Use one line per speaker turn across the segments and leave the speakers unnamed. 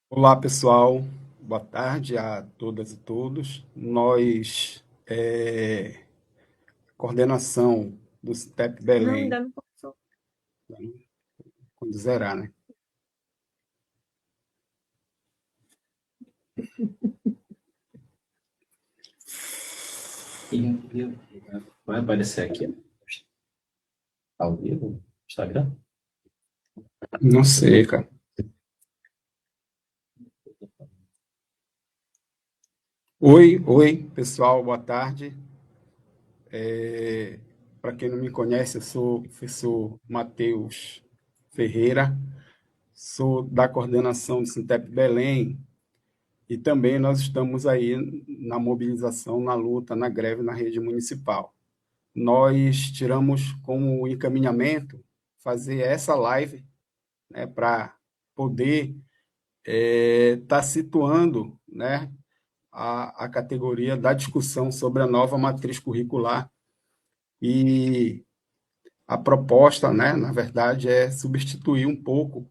Olá, pessoal. Boa tarde a todas e todos. Nós, coordenação do CITEP
Não,
Belém,
ainda não começou.
quando zerar, né?
Vai aparecer aqui ao vivo no Instagram?
Não sei, cara. Oi, pessoal, boa tarde. Para quem não me conhece, eu sou o professor Matheus Ferreira, sou da coordenação do Sintep Belém e também nós estamos aí na mobilização, na luta, na greve na rede municipal. Nós tiramos como encaminhamento fazer essa live, né, para poder estar situando, né, a categoria da discussão sobre a nova matriz curricular e a proposta, né, na verdade, é substituir um pouco,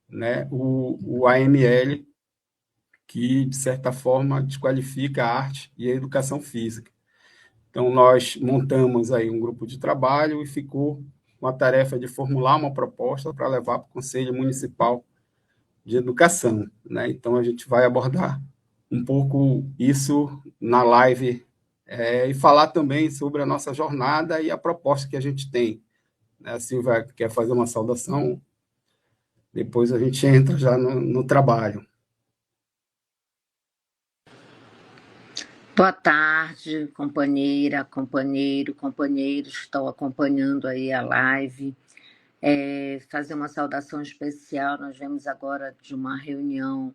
né, o AML, que, de certa forma, desqualifica a arte e a educação física. Então, nós montamos aí um grupo de trabalho e ficou uma tarefa de formular uma proposta para levar para o Conselho Municipal de Educação, né? Então, a gente vai abordar um pouco isso na live e falar também sobre a nossa jornada e a proposta que a gente tem, né? A Silvia quer fazer uma saudação, depois a gente entra já no trabalho.
Boa tarde, companheira, companheiro, companheiros que estão acompanhando aí a live. Fazer uma saudação especial. Nós vemos agora de uma reunião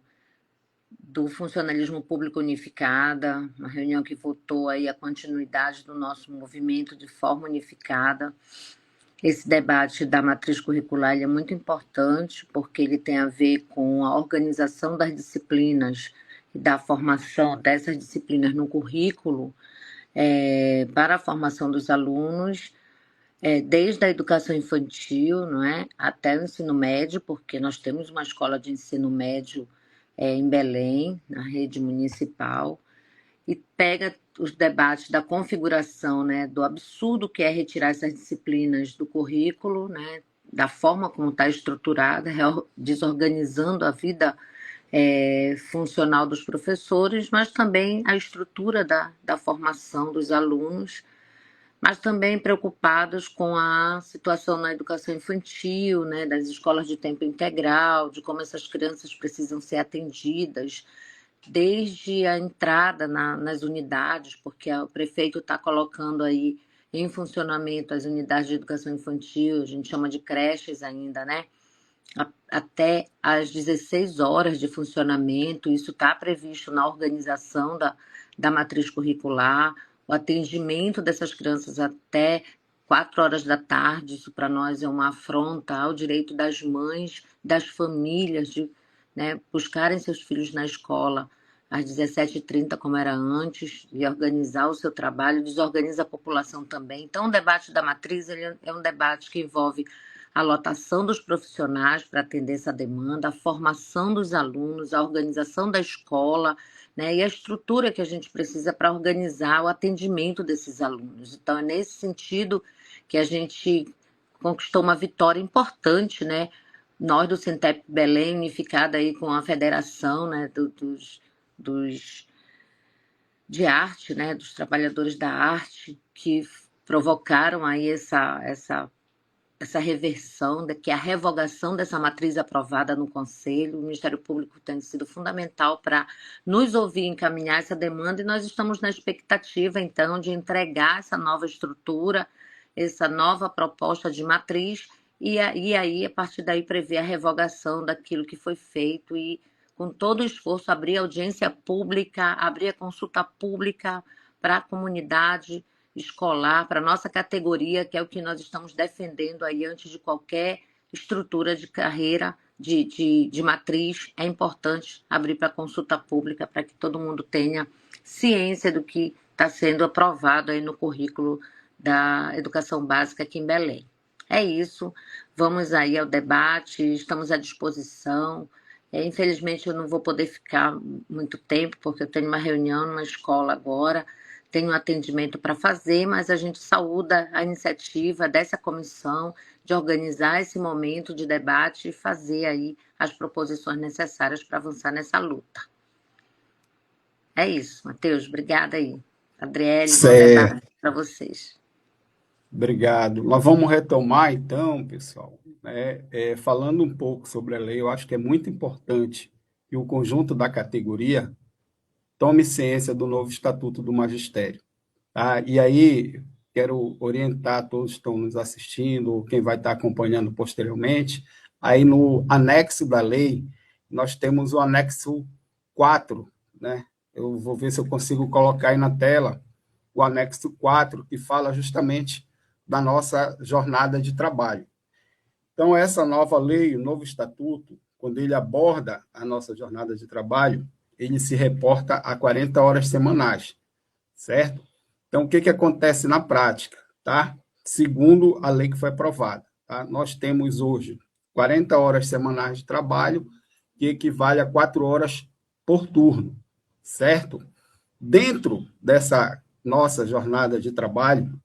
do Funcionalismo Público Unificada, uma reunião que votou aí a continuidade do nosso movimento de forma unificada. Esse debate da matriz curricular ele é muito importante porque ele tem a ver com a organização das disciplinas e da formação dessas disciplinas no currículo para a formação dos alunos, desde a educação infantil, não é, até o ensino médio, porque nós temos uma escola de ensino médio em Belém, na rede municipal, e pega os debates da configuração, né, do absurdo que é retirar essas disciplinas do currículo, né, da forma como está estruturada, desorganizando a vida funcional dos professores, mas também a estrutura da formação dos alunos, mas também preocupados com a situação na educação infantil, né, das escolas de tempo integral, de como essas crianças precisam ser atendidas desde a entrada nas unidades, porque o prefeito está colocando aí em funcionamento as unidades de educação infantil, a gente chama de creches ainda, né? Até às 16 horas de funcionamento, isso está previsto na organização da matriz curricular, o atendimento dessas crianças até 4 horas da tarde, isso para nós é uma afronta ao direito das mães, das famílias, de, né, buscarem seus filhos na escola às 17h30, como era antes, e organizar o seu trabalho, desorganiza a população também. Então, o debate da matriz ele é um debate que envolve a lotação dos profissionais para atender essa demanda, a formação dos alunos, a organização da escola, né, e a estrutura que a gente precisa para organizar o atendimento desses alunos. Então, é nesse sentido que a gente conquistou uma vitória importante, né? Nós do Sintep Belém, unificada aí com a federação, né, dos de arte, né, dos trabalhadores da arte, que provocaram aí essa reversão, que é a revogação dessa matriz aprovada no Conselho. O Ministério Público tem sido fundamental para nos ouvir e encaminhar essa demanda, e nós estamos na expectativa, então, de entregar essa nova estrutura, essa nova proposta de matriz, e aí, a partir daí, prever a revogação daquilo que foi feito e, com todo o esforço, abrir audiência pública, abrir a consulta pública para a comunidade escolar, para a nossa categoria, que é o que nós estamos defendendo aí antes de qualquer estrutura de carreira, de matriz. É importante abrir para consulta pública para que todo mundo tenha ciência do que está sendo aprovado aí no currículo da educação básica aqui em Belém. É isso, vamos aí ao debate, estamos à disposição. Infelizmente, eu não vou poder ficar muito tempo, porque eu tenho uma reunião numa escola agora, tenho um atendimento para fazer, mas a gente saúda a iniciativa dessa comissão de organizar esse momento de debate e fazer aí as proposições necessárias para avançar nessa luta. É isso, Matheus, obrigada aí. Adriele, bom
Certo,
debate para vocês.
obrigado. Nós vamos retomar, então, pessoal, né, falando um pouco sobre a lei. Eu acho que é muito importante que o conjunto da categoria tome ciência do novo Estatuto do Magistério. Tá? E aí, quero orientar todos que estão nos assistindo, ou quem vai estar acompanhando posteriormente, aí no anexo da lei, nós temos o anexo 4, né? Eu vou ver se eu consigo colocar aí na tela o anexo 4, que fala justamente da nossa jornada de trabalho. Então, essa nova lei, o novo estatuto, quando ele aborda a nossa jornada de trabalho, ele se reporta a 40 horas semanais, certo? Então, o que acontece na prática? Tá? Segundo a lei que foi aprovada, tá? Nós temos hoje 40 horas semanais de trabalho, que equivale a 4 horas por turno, certo? Dentro dessa nossa jornada de trabalho,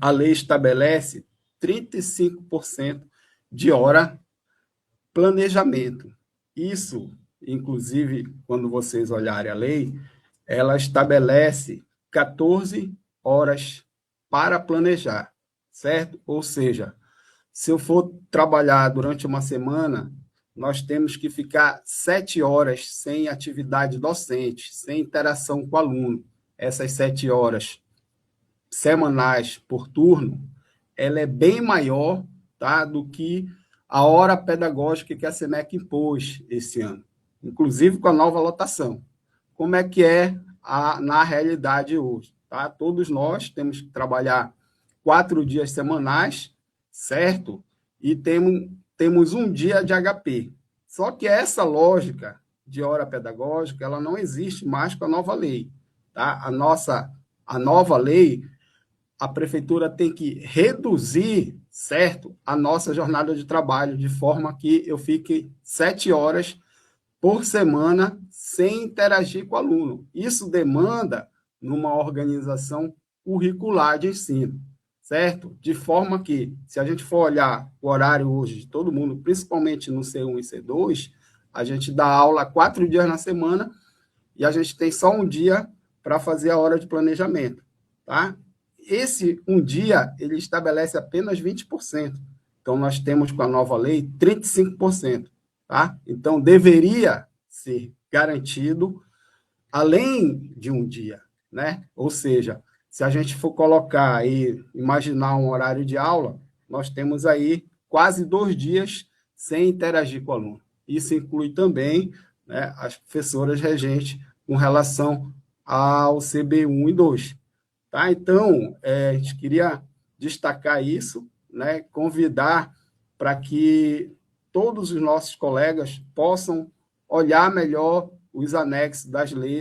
a lei estabelece 35% de hora planejamento. Isso, inclusive, quando vocês olharem a lei, ela estabelece 14 horas para planejar, certo? Ou seja, se eu for trabalhar durante uma semana, nós temos que ficar 7 horas sem atividade docente, sem interação com o aluno. Essas 7 horas semanais por turno, ela é bem maior, tá, do que a hora pedagógica que a SENEC impôs esse ano, inclusive com a nova lotação. Como é que é na realidade hoje? Tá? Todos nós temos que trabalhar 4 dias semanais, certo? E temos um dia de HP. Só que essa lógica de hora pedagógica ela não existe mais com a nova lei. Tá? A nova lei, a prefeitura tem que reduzir, certo, a nossa jornada de trabalho, de forma que eu fique 7 horas por semana sem interagir com o aluno. Isso demanda numa organização curricular de ensino, certo? De forma que, se a gente for olhar o horário hoje de todo mundo, principalmente no C1 e C2, a gente dá aula 4 dias na semana e a gente tem só um dia para fazer a hora de planejamento, tá? Esse um dia, ele estabelece apenas 20%. Então, nós temos com a nova lei 35%. Tá? Então, deveria ser garantido além de um dia, né? Ou seja, se a gente for colocar aí, imaginar um horário de aula, nós temos aí quase 2 dias sem interagir com o aluno. Isso inclui também, né, as professoras regentes com relação ao CB1 e 2. Tá? Então, a gente queria destacar isso, né, convidar para que todos os nossos colegas possam olhar melhor os anexos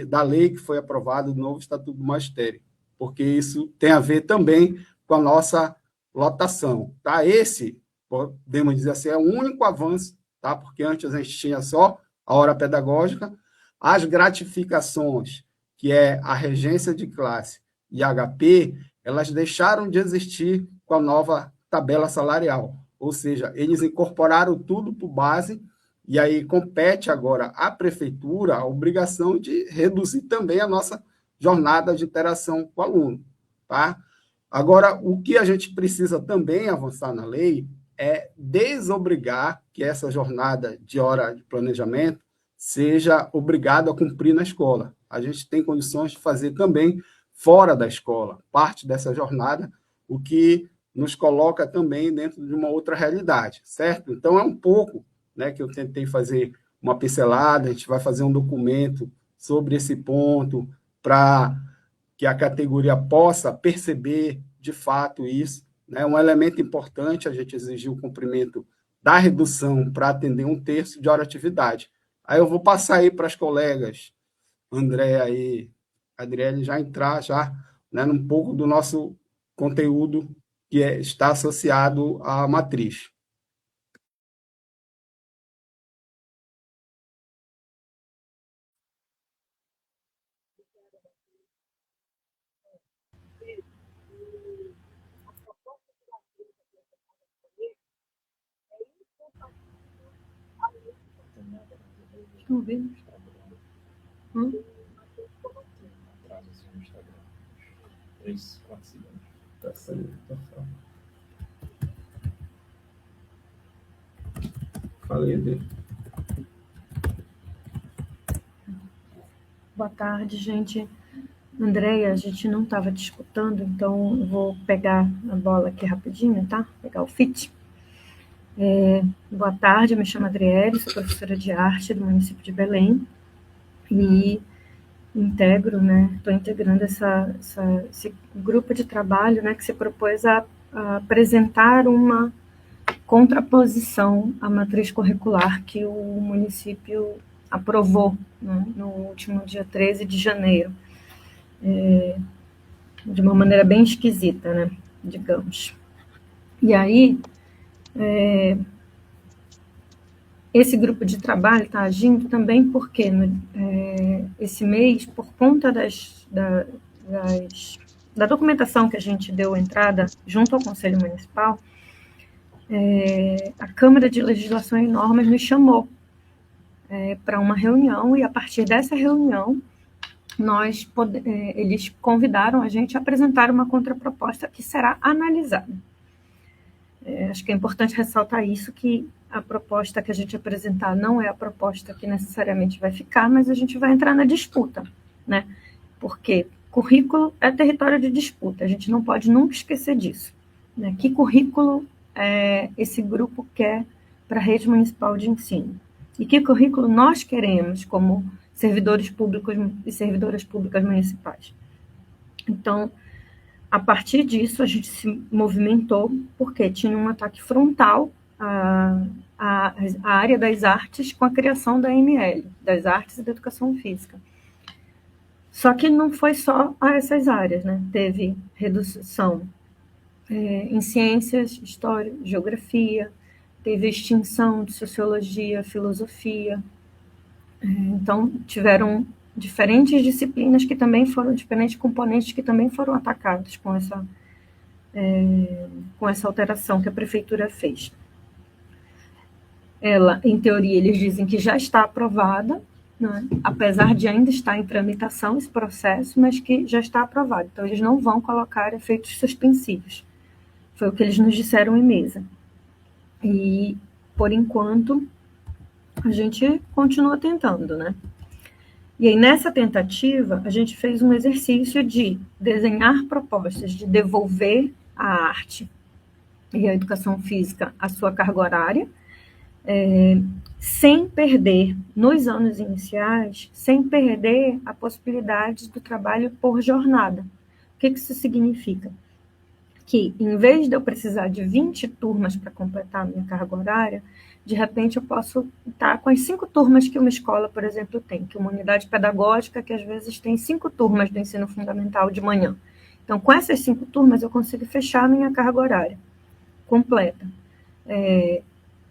da lei que foi aprovada do novo Estatuto do Magistério, porque isso tem a ver também com a nossa lotação. Tá? Esse, podemos dizer assim, é o único avanço, tá? Porque antes a gente tinha só a hora pedagógica, as gratificações, que é a regência de classe e HP, elas deixaram de existir com a nova tabela salarial. Ou seja, eles incorporaram tudo por base, e aí compete agora à prefeitura a obrigação de reduzir também a nossa jornada de interação com o aluno. Tá? Agora, o que a gente precisa também avançar na lei é desobrigar que essa jornada de hora de planejamento seja obrigado a cumprir na escola. A gente tem condições de fazer também fora da escola, parte dessa jornada, o que nos coloca também dentro de uma outra realidade, certo? Então, é um pouco, né, que eu tentei fazer uma pincelada, a gente vai fazer um documento sobre esse ponto, para que a categoria possa perceber, de fato, isso. Né? Um elemento importante, a gente exigir o cumprimento da redução para atender 1/3 de hora de atividade. Aí eu vou passar aí para as colegas, André e Adriele, já entrar já, né, num pouco do nosso conteúdo que está associado à matriz.
Estão ouvindo?
Atrás assim no Instagram. 3, 4 segundos.
Tá saindo, tá falando. Falei dele.
Boa tarde, gente. Andréia, a gente não estava te escutando, então eu vou pegar a bola aqui rapidinho, tá? Pegar o fit. Boa tarde, eu me chamo Adriele, sou professora de arte do município de Belém e estou integrando esse grupo de trabalho, né, que se propôs a apresentar uma contraposição à matriz curricular que o município aprovou, né, no último dia 13 de janeiro, de uma maneira bem esquisita, né, digamos. E aí, esse grupo de trabalho está agindo também porque esse mês, por conta da documentação que a gente deu entrada junto ao Conselho Municipal, a Câmara de Legislação e Normas nos chamou para uma reunião, e a partir dessa reunião eles convidaram a gente a apresentar uma contraproposta que será analisada. Acho que é importante ressaltar isso, que a proposta que a gente apresentar não é a proposta que necessariamente vai ficar, mas a gente vai entrar na disputa, né? Porque currículo é território de disputa, a gente não pode nunca esquecer disso, né? Que currículo esse grupo quer para a rede municipal de ensino? E que currículo nós queremos como servidores públicos e servidoras públicas municipais? Então, a partir disso, a gente se movimentou, porque tinha um ataque frontal à área das artes com a criação da AML, das artes e da educação física. Só que não foi só a essas áreas, né? Teve redução em ciências, história, geografia, teve extinção de sociologia, filosofia. Então, tiveram diferentes disciplinas que também foram, diferentes componentes que também foram atacados com essa alteração que a prefeitura fez. Ela, em teoria, eles dizem que já está aprovada, né? Apesar de ainda estar em tramitação esse processo, mas que já está aprovado. Então, eles não vão colocar efeitos suspensivos. Foi o que eles nos disseram em mesa. E, por enquanto, a gente continua tentando, né? E aí, nessa tentativa, a gente fez um exercício de desenhar propostas de devolver a arte e a educação física à sua carga horária, sem perder, nos anos iniciais, sem perder a possibilidade do trabalho por jornada. O que isso significa? Que, em vez de eu precisar de 20 turmas para completar a minha carga horária, de repente eu posso estar com as 5 turmas que uma escola, por exemplo, tem, que uma unidade pedagógica que às vezes tem 5 turmas do ensino fundamental de manhã. Então, com essas 5 turmas, eu consigo fechar a minha carga horária completa,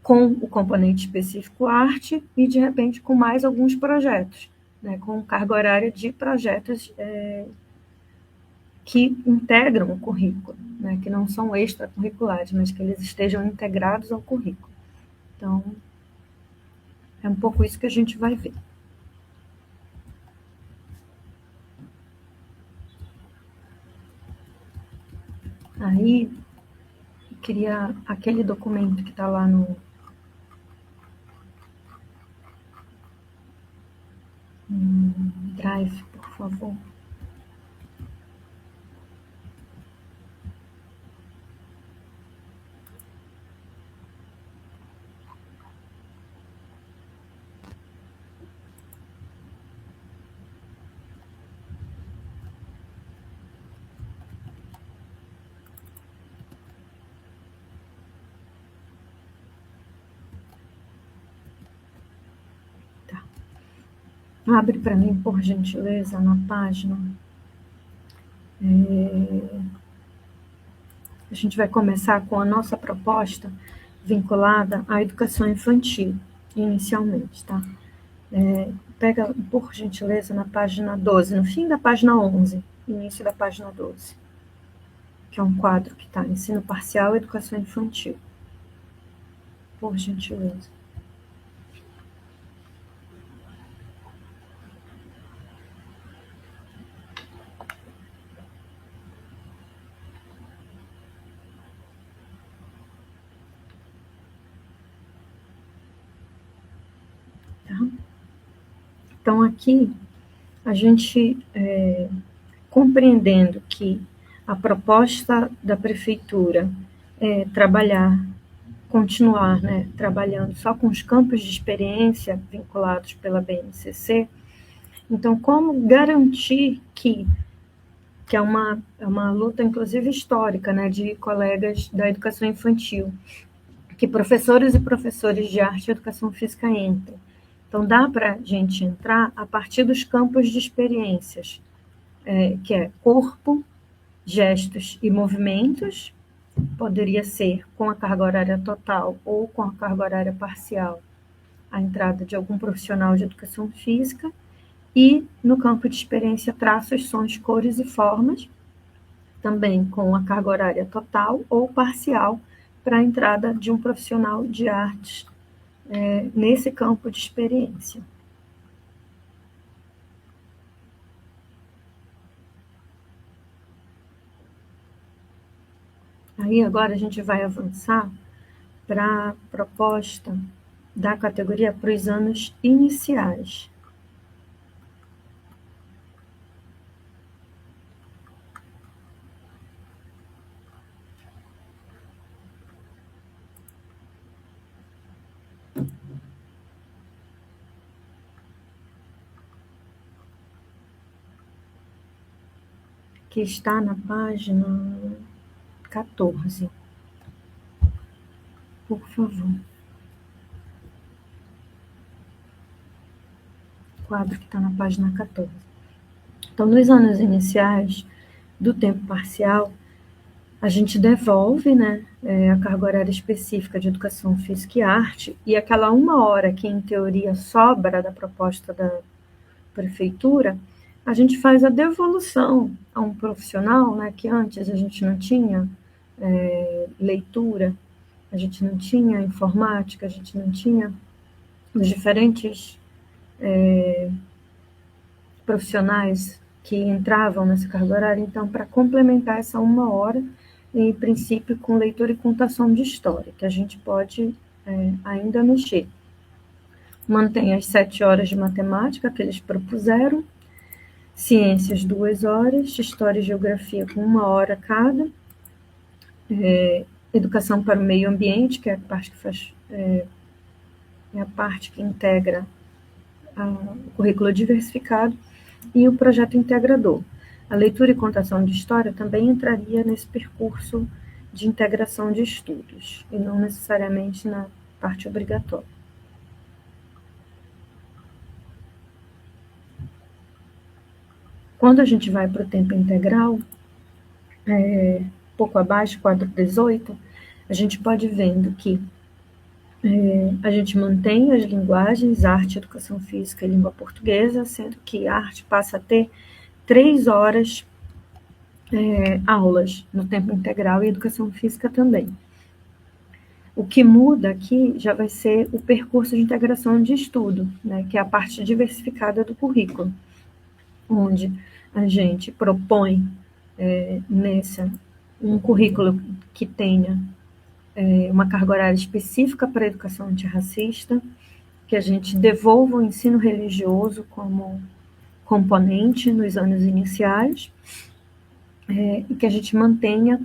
com o componente específico arte e, de repente, com mais alguns projetos, né, com carga horária de projetos que integram o currículo, né, que não são extracurriculares, mas que eles estejam integrados ao currículo. Então, é um pouco isso que a gente vai ver. Aí, eu queria aquele documento que está lá no Drive, por favor. Abre para mim, por gentileza, na página. A gente vai começar com a nossa proposta vinculada à educação infantil, inicialmente, tá? Pega, por gentileza, na página 12, no fim da página 11, início da página 12, que é um quadro que está Ensino Parcial e Educação Infantil. Por gentileza. Então, aqui, a gente, compreendendo que a proposta da prefeitura é continuar, né, trabalhando só com os campos de experiência vinculados pela BNCC, então, como garantir que é uma luta, inclusive, histórica, né, de colegas da educação infantil, que professores e professores de arte e educação física entrem. Então, dá para a gente entrar a partir dos campos de experiências, que é corpo, gestos e movimentos, poderia ser com a carga horária total ou com a carga horária parcial, a entrada de algum profissional de educação física, e no campo de experiência traços, sons, cores e formas, também com a carga horária total ou parcial, para a entrada de um profissional de artes nesse campo de experiência. Aí agora a gente vai avançar para a proposta da categoria para os anos iniciais. Que está na página 14. Por favor. Quadro que está na página 14. Então, nos anos iniciais do tempo parcial, a gente devolve, né, a carga horária específica de educação física e arte, e aquela 1 hora que, em teoria, sobra da proposta da prefeitura, a gente faz a devolução a um profissional, né, que antes a gente não tinha leitura, a gente não tinha informática, a gente não tinha os diferentes profissionais que entravam nessa carga horária. Então, para complementar essa 1 hora, em princípio com leitura e contação de história, que a gente pode ainda mexer. Mantém as 7 horas de matemática que eles propuseram, ciências 2 horas, história e geografia com 1 hora cada, educação para o meio ambiente, que é a parte que faz, é a parte que integra o currículo diversificado, e o projeto integrador. A leitura e contação de história também entraria nesse percurso de integração de estudos, e não necessariamente na parte obrigatória. Quando a gente vai para o tempo integral, pouco abaixo, quadro 18, a gente pode ir vendo que a gente mantém as linguagens, arte, educação física e língua portuguesa, sendo que a arte passa a ter 3 horas aulas no tempo integral e educação física também. O que muda aqui já vai ser o percurso de integração de estudo, né, que é a parte diversificada do currículo, onde a gente propõe um currículo que tenha uma carga horária específica para a educação antirracista, que a gente devolva o ensino religioso como componente nos anos iniciais, e que a gente mantenha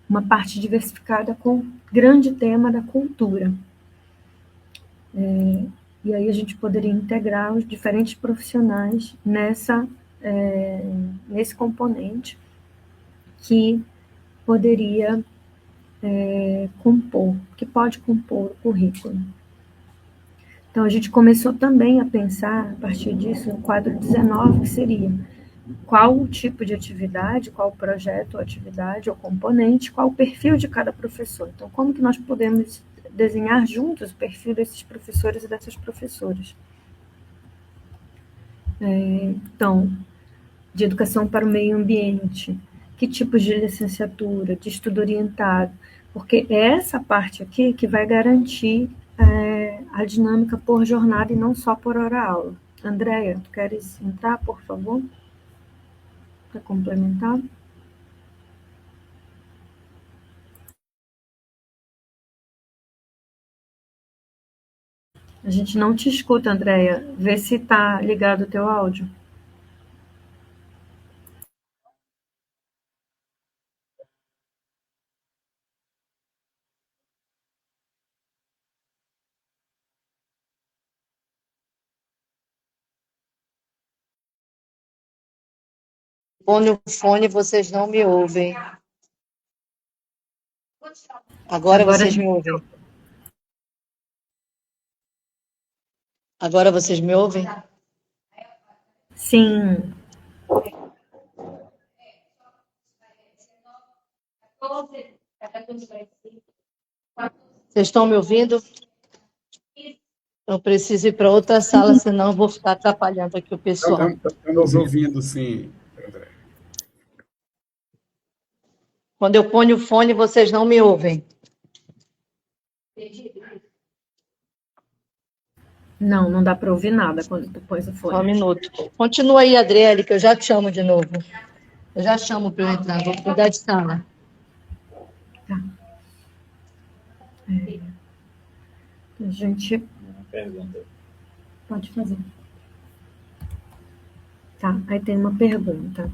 uma parte diversificada com o grande tema da cultura. E aí a gente poderia integrar os diferentes profissionais nesse componente que poderia que pode compor o currículo. Então, a gente começou também a pensar, a partir disso, no quadro 19, que seria qual o tipo de atividade, qual o projeto ou atividade ou componente, qual o perfil de cada professor. Então, como que nós podemos desenhar juntos o perfil desses professores e dessas professoras? Então, de educação para o meio ambiente, que tipos de licenciatura, de estudo orientado, porque é essa parte aqui que vai garantir a dinâmica por jornada e não só por hora-aula. Andréia, tu queres entrar, por favor? Para complementar? A gente não te escuta, Andréia. Vê se está ligado o teu áudio.
Põe o fone, vocês não me ouvem. Agora
Agora a
vocês
gente...
me ouvem. Agora vocês me ouvem?
Sim.
Vocês estão me ouvindo? Eu preciso ir para outra sala, senão eu vou ficar atrapalhando aqui o pessoal.
Estamos ouvindo, sim, André.
Quando eu ponho o fone, vocês não me ouvem.
Não dá para ouvir nada quando tu pões o fone.
Só um minuto. Continua aí, Adriele, que eu já te chamo de novo. Eu já chamo para eu entrar, vou mudar de sala.
Tá. A gente...
Uma pergunta.
Pode fazer. Tá, aí tem uma pergunta.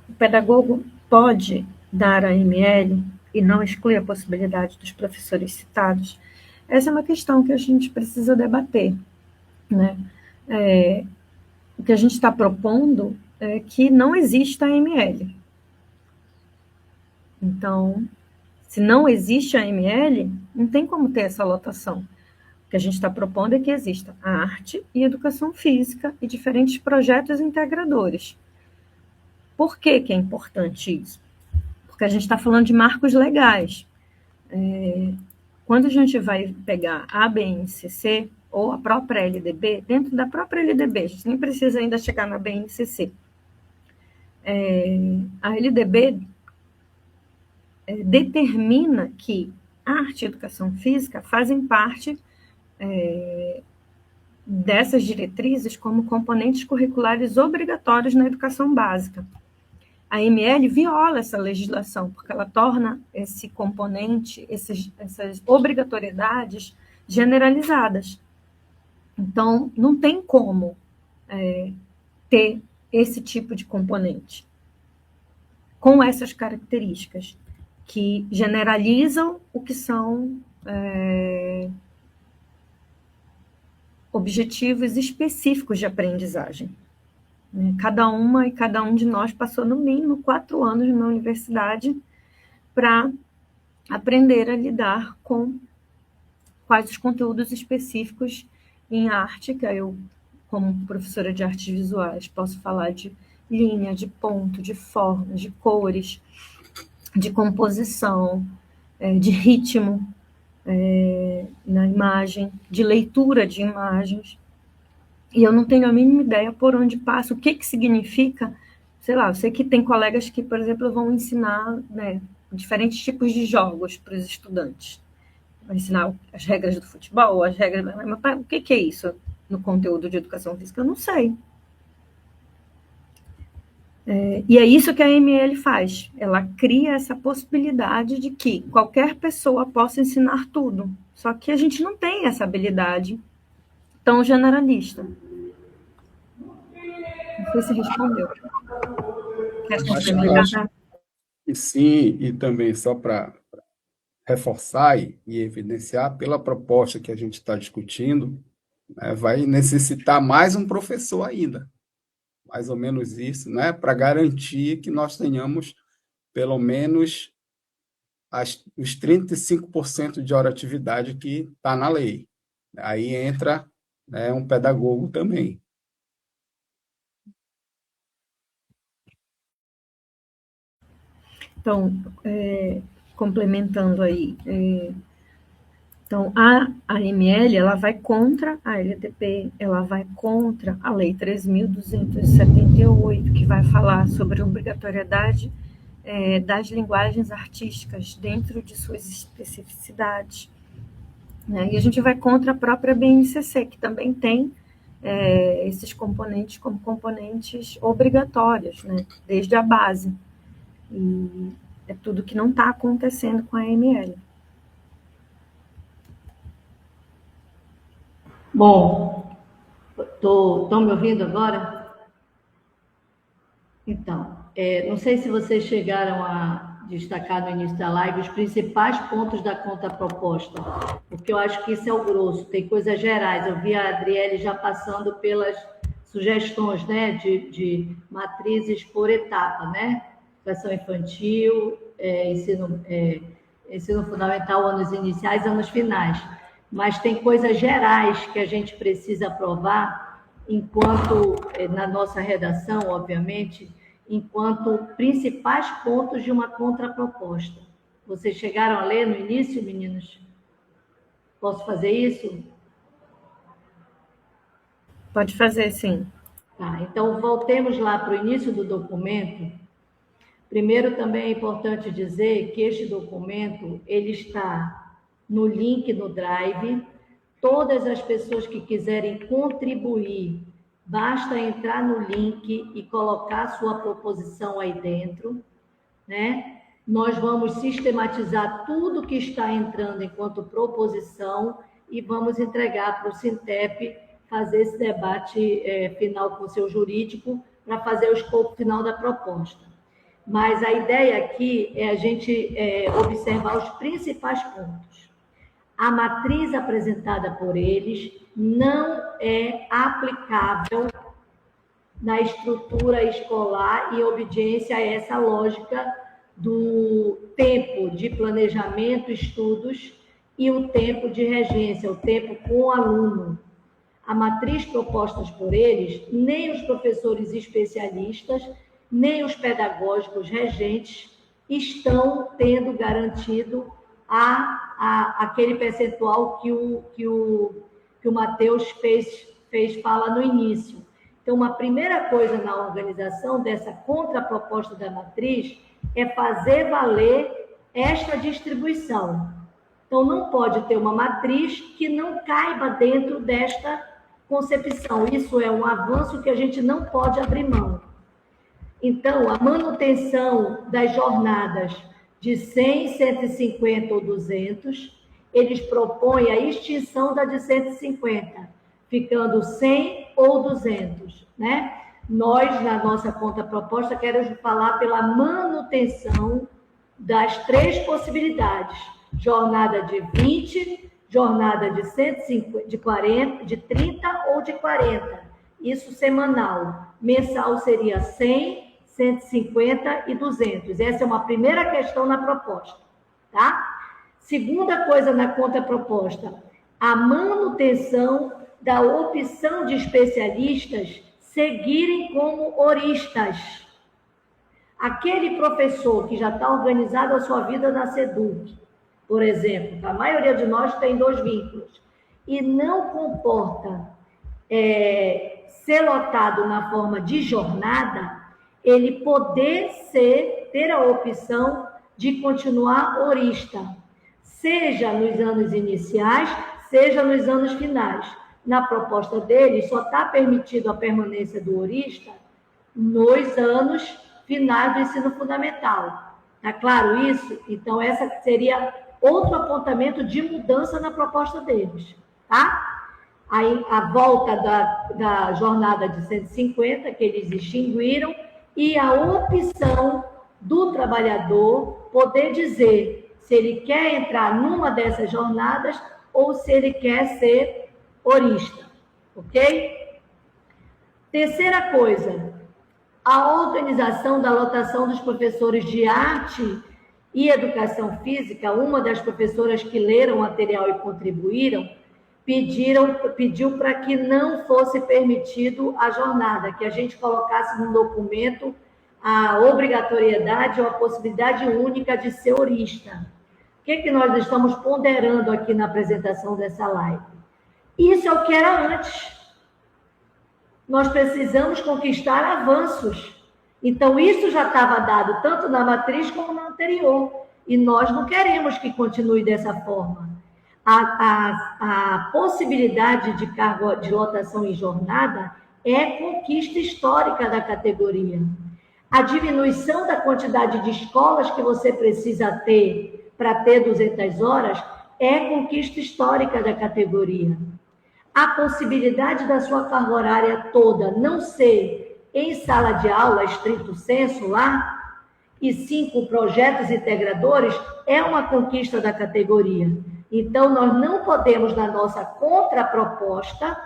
O pedagogo pode dar a AML e não exclui a possibilidade dos professores citados? Essa é uma questão que a gente precisa debater, né? O que a gente está propondo é que não exista AML. Então, se não existe AML, não tem como ter essa lotação. O que a gente está propondo é que exista a arte e educação física e diferentes projetos integradores. Por que que é importante isso? Porque a gente está falando de marcos legais. Quando a gente vai pegar a BNCC ou a própria LDB, dentro da própria LDB, a gente nem precisa ainda chegar na BNCC. A LDB determina que arte e educação física fazem parte dessas diretrizes como componentes curriculares obrigatórios na educação básica. A AML viola essa legislação, porque ela torna esse componente, essas obrigatoriedades generalizadas. Então, não tem como ter esse tipo de componente com essas características que generalizam o que são objetivos específicos de aprendizagem. Cada uma e cada um de nós passou no mínimo 4 anos na universidade para aprender a lidar com quais os conteúdos específicos em arte, que eu, como professora de artes visuais, posso falar de linha, de ponto, de formas, de cores, de composição, de ritmo na imagem, de leitura de imagens. E eu não tenho a mínima ideia por onde passa, o que significa, sei lá, eu sei que tem colegas que, por exemplo, vão ensinar, né, diferentes tipos de jogos para os estudantes. Vai ensinar as regras do futebol, as regras... Mas o que é isso no conteúdo de educação física? Eu não sei. E é isso que a AML faz. Ela cria essa possibilidade de que qualquer pessoa possa ensinar tudo. Só que a gente não tem essa habilidade tão generalista. Não sei se respondeu. Quer complementar?
E sim, e também só para reforçar e evidenciar, pela proposta que a gente está discutindo, né, vai necessitar mais um professor ainda, mais ou menos isso, né, para garantir que nós tenhamos pelo menos os 35% de hora atividade que está na lei. Aí entra, né, um pedagogo também.
Então, complementando aí, então a AML ela vai contra a LDP, ela vai contra a Lei 3.278, que vai falar sobre a obrigatoriedade das linguagens artísticas dentro de suas especificidades. Né? E a gente vai contra a própria BNCC, que também tem esses componentes como componentes obrigatórios, né? Desde a base. E é tudo que não está acontecendo com a AML.
Bom, estão me ouvindo agora? Então, não sei se vocês chegaram a destacar no início da live os principais pontos da contraproposta, porque eu acho que isso é o grosso, tem coisas gerais. Eu vi a Adriele já passando pelas sugestões, né, de matrizes por etapa, né? Educação infantil, ensino fundamental, anos iniciais, anos finais. Mas tem coisas gerais que a gente precisa aprovar enquanto, na nossa redação, obviamente, enquanto principais pontos de uma contraproposta. Vocês chegaram a ler no início, meninos? Posso fazer isso?
Pode fazer, sim.
Tá, então voltemos lá para o início do documento. Primeiro, também é importante dizer que este documento, ele está no link no Drive. Todas as pessoas que quiserem contribuir, basta entrar no link e colocar sua proposição aí dentro, né? Nós vamos sistematizar tudo que está entrando enquanto proposição e vamos entregar para o Sintep fazer esse debate final com o seu jurídico para fazer o escopo final da proposta. Mas a ideia aqui é a gente observar os principais pontos. A matriz apresentada por eles não é aplicável na estrutura escolar e obediência a essa lógica do tempo de planejamento, estudos e o tempo de regência, o tempo com o aluno. A matriz proposta por eles, nem os professores especialistas, nem os pedagógicos regentes estão tendo garantido aquele percentual que o Matheus fala no início. Então, uma primeira coisa na organização dessa contraproposta da matriz é fazer valer esta distribuição. Então, não pode ter uma matriz que não caiba dentro desta concepção. Isso é um avanço que a gente não pode abrir mão. Então, a manutenção das jornadas de 100, 150 ou 200, eles propõem a extinção da de 150, ficando 100 ou 200, né? Nós, na nossa contraproposta, queremos falar pela manutenção das três possibilidades: jornada de 20, jornada de 150, de 40, de 30 ou de 40. Isso semanal. Mensal seria 100, 150 e 200. Essa é uma primeira questão na proposta, tá? Segunda coisa na contraproposta, a manutenção da opção de especialistas seguirem como oristas. Aquele professor que já está organizado a sua vida na SEDUC, por exemplo, a maioria de nós tem 2 vínculos, e não comporta ser lotado na forma de jornada, ele poder ter a opção de continuar orista, seja nos anos iniciais, seja nos anos finais. Na proposta dele, só está permitido a permanência do orista nos anos finais do ensino fundamental. Está claro isso? Então, essa seria outro apontamento de mudança na proposta deles, tá? Aí, a volta da jornada de 150, que eles extinguiram, e a opção do trabalhador poder dizer se ele quer entrar numa dessas jornadas ou se ele quer ser orista, ok? Terceira coisa, a organização da lotação dos professores de arte e educação física. Uma das professoras que leram o material e contribuíram pediu para que não fosse permitido a jornada, que a gente colocasse no documento a obrigatoriedade ou a possibilidade única de ser orista. O que nós estamos ponderando aqui na apresentação dessa live? Isso é o que era antes. Nós precisamos conquistar avanços. Então, isso já estava dado tanto na matriz como na anterior. E nós não queremos que continue dessa forma. A possibilidade de cargo de lotação em jornada é conquista histórica da categoria. A diminuição da quantidade de escolas que você precisa ter para ter 200 horas é conquista histórica da categoria. a possibilidade da sua carga horária toda não ser em sala de aula, estrito sensu lá, e sim com projetos integradores, é uma conquista da categoria. Então, nós não podemos, na nossa contraproposta,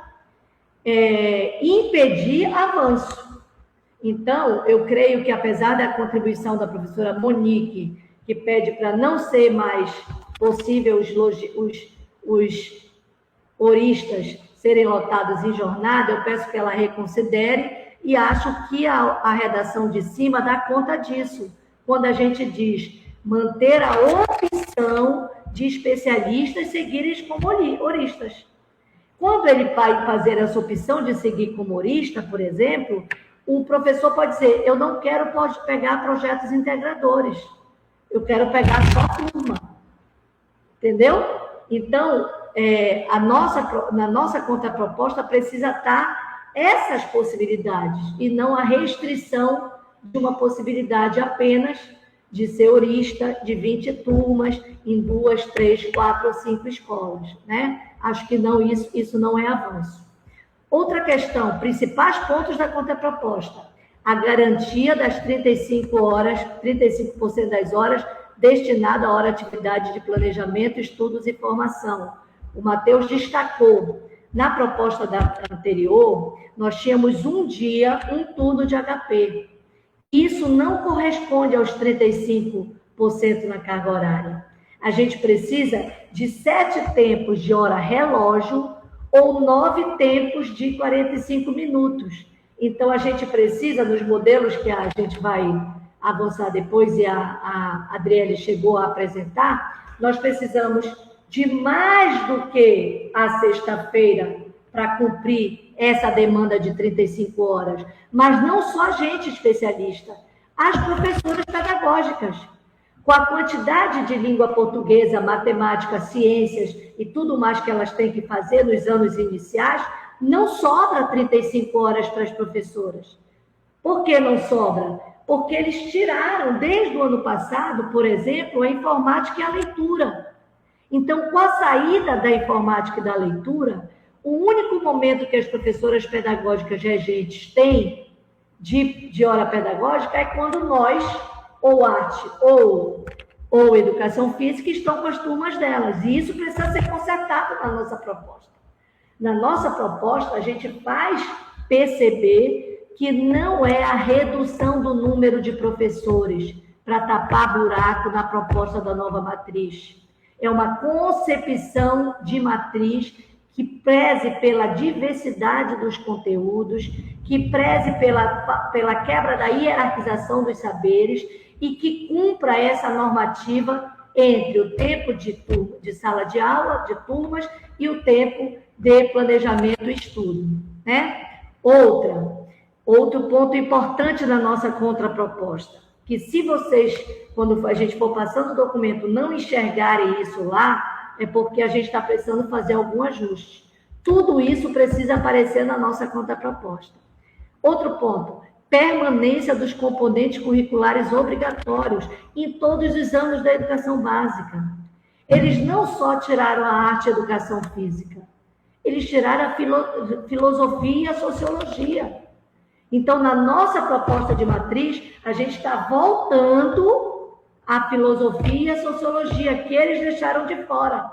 impedir avanço. Então, eu creio que, apesar da contribuição da professora Monique, que pede para não ser mais possível os horistas serem lotados em jornada, eu peço que ela reconsidere e acho que a redação de cima dá conta disso, quando a gente diz manter a opção de especialistas seguirem como horistas. Quando ele vai fazer essa opção de seguir como horista, por exemplo, o professor pode dizer, eu não quero pegar projetos integradores, eu quero pegar só turma. Entendeu? Então, na nossa contraproposta precisa estar essas possibilidades e não a restrição de uma possibilidade apenas de ser horista de 20 turmas em 2, 3, 4 ou 5 escolas, né? Acho que não, isso não é avanço. Outra questão, principais pontos da contraproposta, a garantia das 35% das horas destinada à hora atividade de planejamento, estudos e formação. O Matheus destacou, na proposta anterior, nós tínhamos um dia, um turno de HP. Isso não corresponde aos 35% na carga horária. A gente precisa de 7 tempos de hora relógio ou 9 tempos de 45 minutos. Então, a gente precisa, nos modelos que a gente vai avançar depois e a Adriele chegou a apresentar, nós precisamos de mais do que a sexta-feira para cumprir essa demanda de 35 horas, mas não só a gente especialista, as professoras pedagógicas, com a quantidade de língua portuguesa, matemática, ciências e tudo mais que elas têm que fazer nos anos iniciais, não sobra 35 horas para as professoras. Por que não sobra? Porque eles tiraram, desde o ano passado, por exemplo, a informática e a leitura. Então, com a saída da informática e da leitura, o único momento que as professoras pedagógicas regentes têm de hora pedagógica é quando nós, ou arte, ou educação física, estão com as turmas delas. E isso precisa ser consertado na nossa proposta. Na nossa proposta, a gente faz perceber que não é a redução do número de professores para tapar buraco na proposta da nova matriz. É uma concepção de matriz que preze pela diversidade dos conteúdos, que preze pela quebra da hierarquização dos saberes e que cumpra essa normativa entre o tempo de sala de aula, de turmas, e o tempo de planejamento e estudo, né? Outro ponto importante na nossa contraproposta, que se vocês, quando a gente for passando o documento, não enxergarem isso lá, é porque a gente está precisando fazer algum ajuste. Tudo isso precisa aparecer na nossa contraproposta. Outro ponto, permanência dos componentes curriculares obrigatórios em todos os anos da educação básica. Eles não só tiraram a arte e a educação física, eles tiraram a filosofia e a sociologia. Então, na nossa proposta de matriz, a gente está voltando à filosofia e à sociologia, que eles deixaram de fora.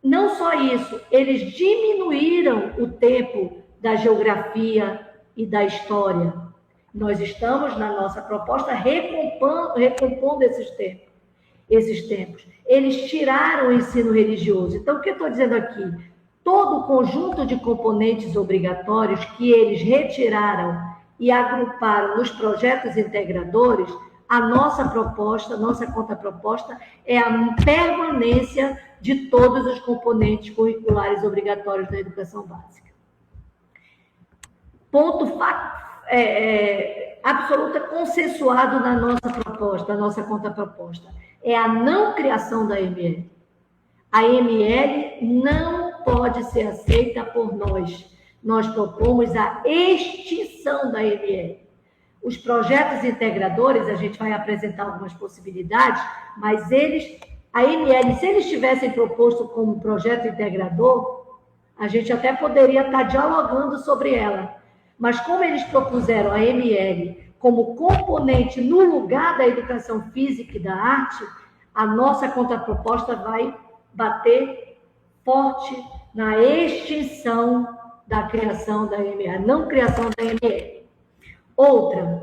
Não só isso, eles diminuíram o tempo da geografia e da história. Nós estamos, na nossa proposta, recompondo esses tempos. Eles tiraram o ensino religioso. Então, o que eu estou dizendo aqui? Todo o conjunto de componentes obrigatórios que eles retiraram e agruparam nos projetos integradores, a nossa proposta, a nossa contraproposta é a permanência de todos os componentes curriculares obrigatórios da educação básica. Ponto absoluta consensuado na nossa proposta, na nossa contraproposta, é a não criação da AML. A AML não pode ser aceita por nós. Nós propomos a extinção da AML. Os projetos integradores, a gente vai apresentar algumas possibilidades, mas a AML, se eles tivessem proposto como projeto integrador, A gente até poderia estar dialogando sobre ela, mas como eles propuseram a ML como componente no lugar da educação física e da arte, a nossa contraproposta vai bater forte na extinção da criação da ML, não criação da ML. Outra,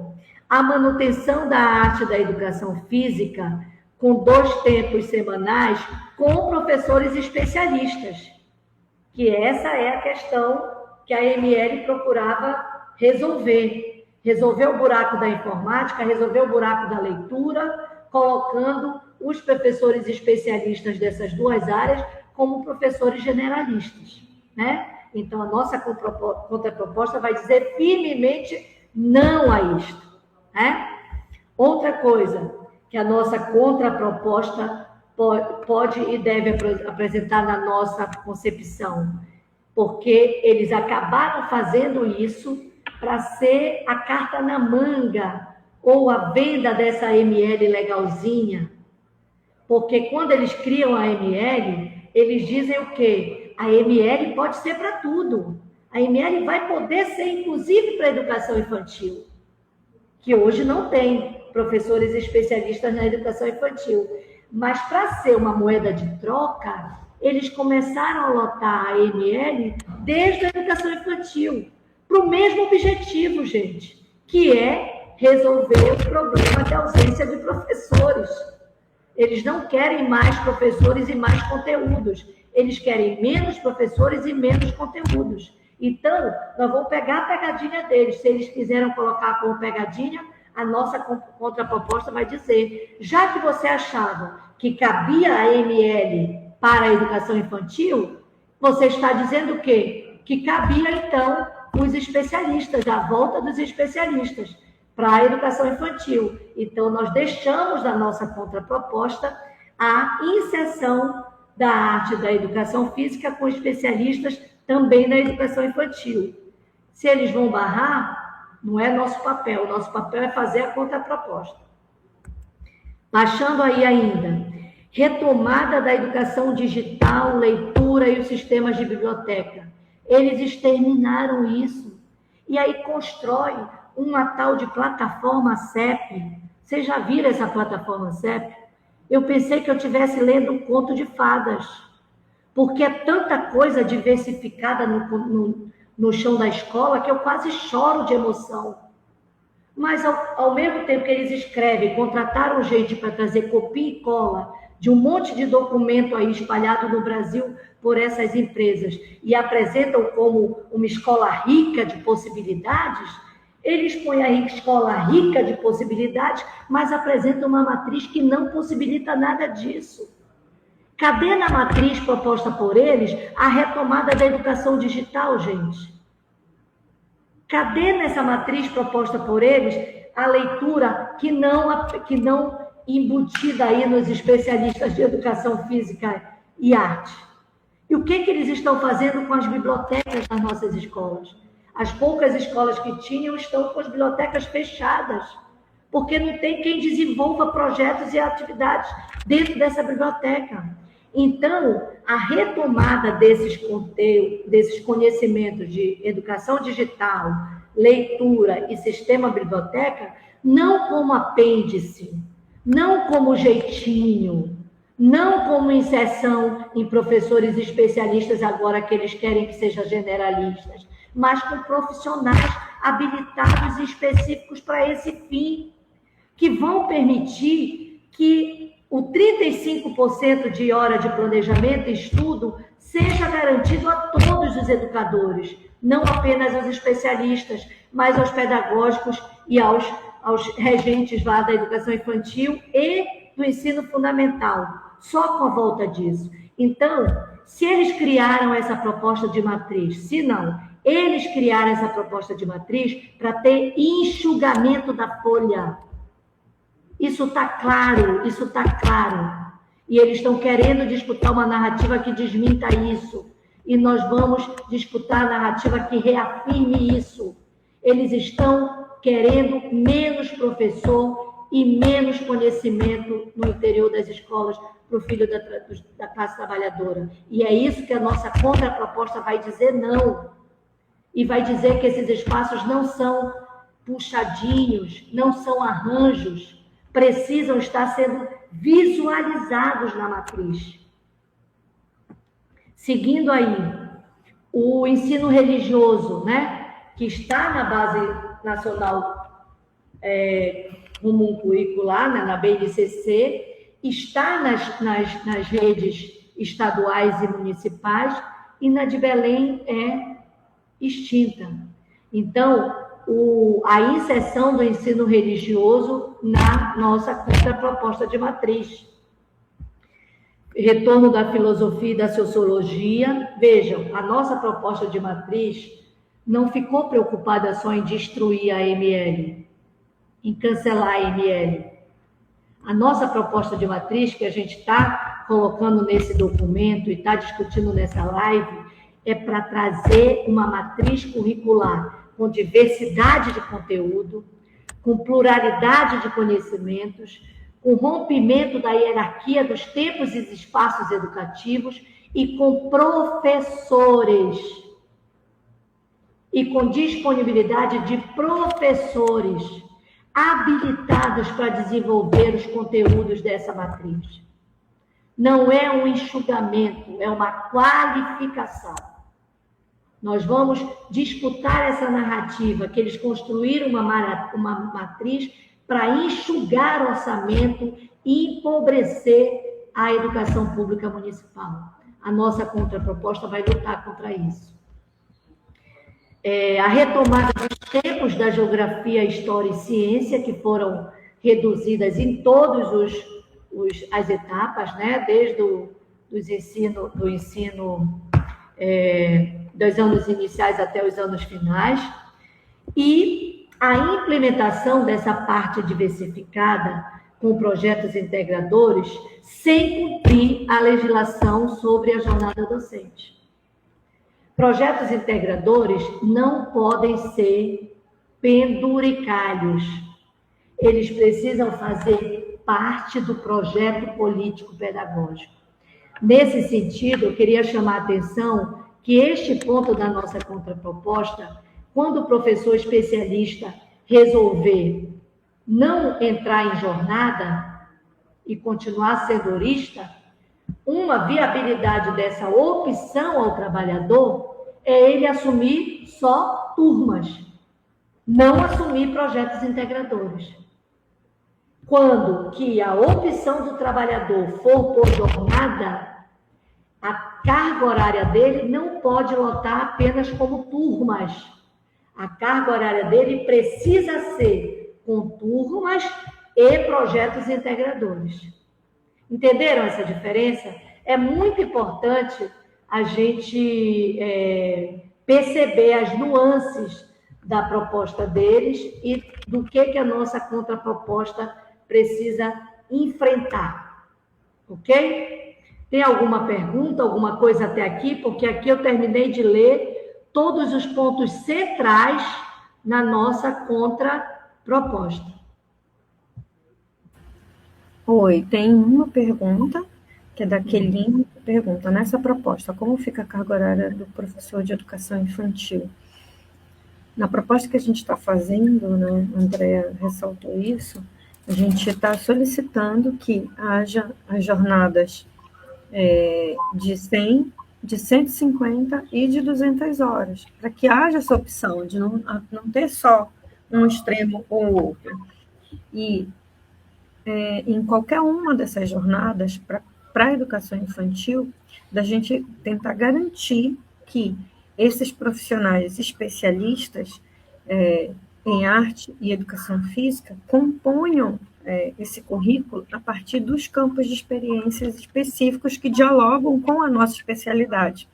a manutenção da arte da educação física com 2 tempos semanais com professores especialistas, que essa é a questão que a ML procurava resolver. Resolver o buraco da informática, resolver o buraco da leitura, colocando os professores especialistas dessas 2 áreas como professores generalistas, né? Então, a nossa contraproposta vai dizer firmemente não a isto, né? Outra coisa que a nossa contraproposta pode e deve apresentar na nossa concepção, porque eles acabaram fazendo isso para ser a carta na manga ou a venda dessa ML legalzinha, porque quando eles criam a ML, eles dizem o quê? A ML pode ser para tudo. A ML vai poder ser, inclusive, para a educação infantil, que hoje não tem professores especialistas na educação infantil. Mas, para ser uma moeda de troca, eles começaram a lotar a ML desde a educação infantil, para o mesmo objetivo, gente, que é resolver o problema de ausência de professores. Eles não querem mais professores e mais conteúdos. Eles querem menos professores e menos conteúdos. Então, nós vamos pegar a pegadinha deles. Se eles quiseram colocar como pegadinha, a nossa contraproposta vai dizer, já que você achava que cabia a ML para a educação infantil, você está dizendo o quê? Que cabia, então, os especialistas, a volta dos especialistas para a educação infantil. Então, nós deixamos na nossa contraproposta a inserção da arte da educação física com especialistas também na educação infantil. Se eles vão barrar, não é nosso papel. O nosso papel é fazer a contraproposta. Baixando aí ainda, retomada da educação digital, leitura e os sistemas de biblioteca. Eles exterminaram isso. E aí constrói uma tal de plataforma CEP. Vocês já viram essa plataforma CEP? Eu pensei que eu estivesse lendo um conto de fadas, porque é tanta coisa diversificada no chão da escola que eu quase choro de emoção. Mas, ao mesmo tempo que eles escrevem, contrataram gente para trazer copia e cola de um monte de documento aí espalhado no Brasil por essas empresas e apresentam como uma escola rica de possibilidades, eles põem a escola rica de possibilidades, mas apresentam uma matriz que não possibilita nada disso. Cadê na matriz proposta por eles a retomada da educação digital, gente? Cadê nessa matriz proposta por eles a leitura que não embutida aí nos especialistas de educação física e arte? E o que eles estão fazendo com as bibliotecas das nossas escolas? As poucas escolas que tinham estão com as bibliotecas fechadas, porque não tem quem desenvolva projetos e atividades dentro dessa biblioteca. Então, a retomada desses conteúdos, desses conhecimentos de educação digital, leitura e sistema biblioteca, não como apêndice, não como jeitinho, não como inserção em professores especialistas agora que eles querem que sejam generalistas, mas com profissionais habilitados e específicos para esse fim, que vão permitir que o 35% de hora de planejamento e estudo seja garantido a todos os educadores, não apenas aos especialistas, mas aos pedagógicos e aos regentes lá da educação infantil e do ensino fundamental, só com a volta disso. Então, se eles criaram essa proposta de matriz, se não, eles criaram essa proposta de matriz para ter enxugamento da folha. Isso está claro, isso está claro. E eles estão querendo disputar uma narrativa que desminta isso. E nós vamos disputar a narrativa que reafirme isso. Eles estão querendo menos professor e menos conhecimento no interior das escolas para o filho da classe trabalhadora. E é isso que a nossa contraproposta vai dizer não. E vai dizer que esses espaços não são puxadinhos, não são arranjos, precisam estar sendo visualizados na matriz. Seguindo aí, o ensino religioso, né, que está na Base Nacional Comum Curricular, né, na BNCC, está nas redes estaduais e municipais, e na de Belém é extinta. Então, a inserção do ensino religioso na nossa contraproposta de matriz. Retorno da filosofia e da sociologia. Vejam, a nossa proposta de matriz não ficou preocupada só em destruir a AML, em cancelar a AML. A nossa proposta de matriz, que a gente está colocando nesse documento e está discutindo nessa live, é para trazer uma matriz curricular com diversidade de conteúdo, com pluralidade de conhecimentos, com rompimento da hierarquia dos tempos e espaços educativos e com professores. E com disponibilidade de professores habilitados para desenvolver os conteúdos dessa matriz. Não é um enxugamento, é uma qualificação. Nós vamos disputar essa narrativa, que eles construíram uma matriz para enxugar orçamento e empobrecer a educação pública municipal. A nossa contraproposta vai lutar contra isso. A retomada dos tempos da geografia, história e ciência, que foram reduzidas em todas as etapas, né? Desde do ensino dos anos iniciais até os anos finais, e a implementação dessa parte diversificada com projetos integradores sem cumprir a legislação sobre a jornada docente. Projetos integradores não podem ser penduricalhos. Eles precisam fazer parte do projeto político-pedagógico. Nesse sentido, eu queria chamar a atenção que este ponto da nossa contraproposta, quando o professor especialista resolver não entrar em jornada e continuar sedorista, uma viabilidade dessa opção ao trabalhador é ele assumir só turmas, não assumir projetos integradores. Quando que a opção do trabalhador for por jornada, a carga horária dele não pode lotar apenas como turmas. A carga horária dele precisa ser com turmas e projetos integradores. Entenderam essa diferença? É muito importante a gente perceber as nuances da proposta deles e do que a nossa contraproposta precisa enfrentar. Ok? Tem alguma pergunta, alguma coisa até aqui? Porque aqui eu terminei de ler todos os pontos centrais na nossa contraproposta.
Oi, tem uma pergunta, que é da Quelinho, pergunta, nessa proposta, como fica a carga horária do professor de educação infantil? Na proposta que a gente está fazendo, né, a Andrea ressaltou isso, a gente está solicitando que haja as jornadas de 100, de 150 e de 200 horas, para que haja essa opção de não ter só um extremo ou outro. E em qualquer uma dessas jornadas, para a educação infantil, da gente tentar garantir que esses profissionais especialistas em arte e educação física componham esse currículo a partir dos campos de experiências específicos que dialogam com a nossa especialidade.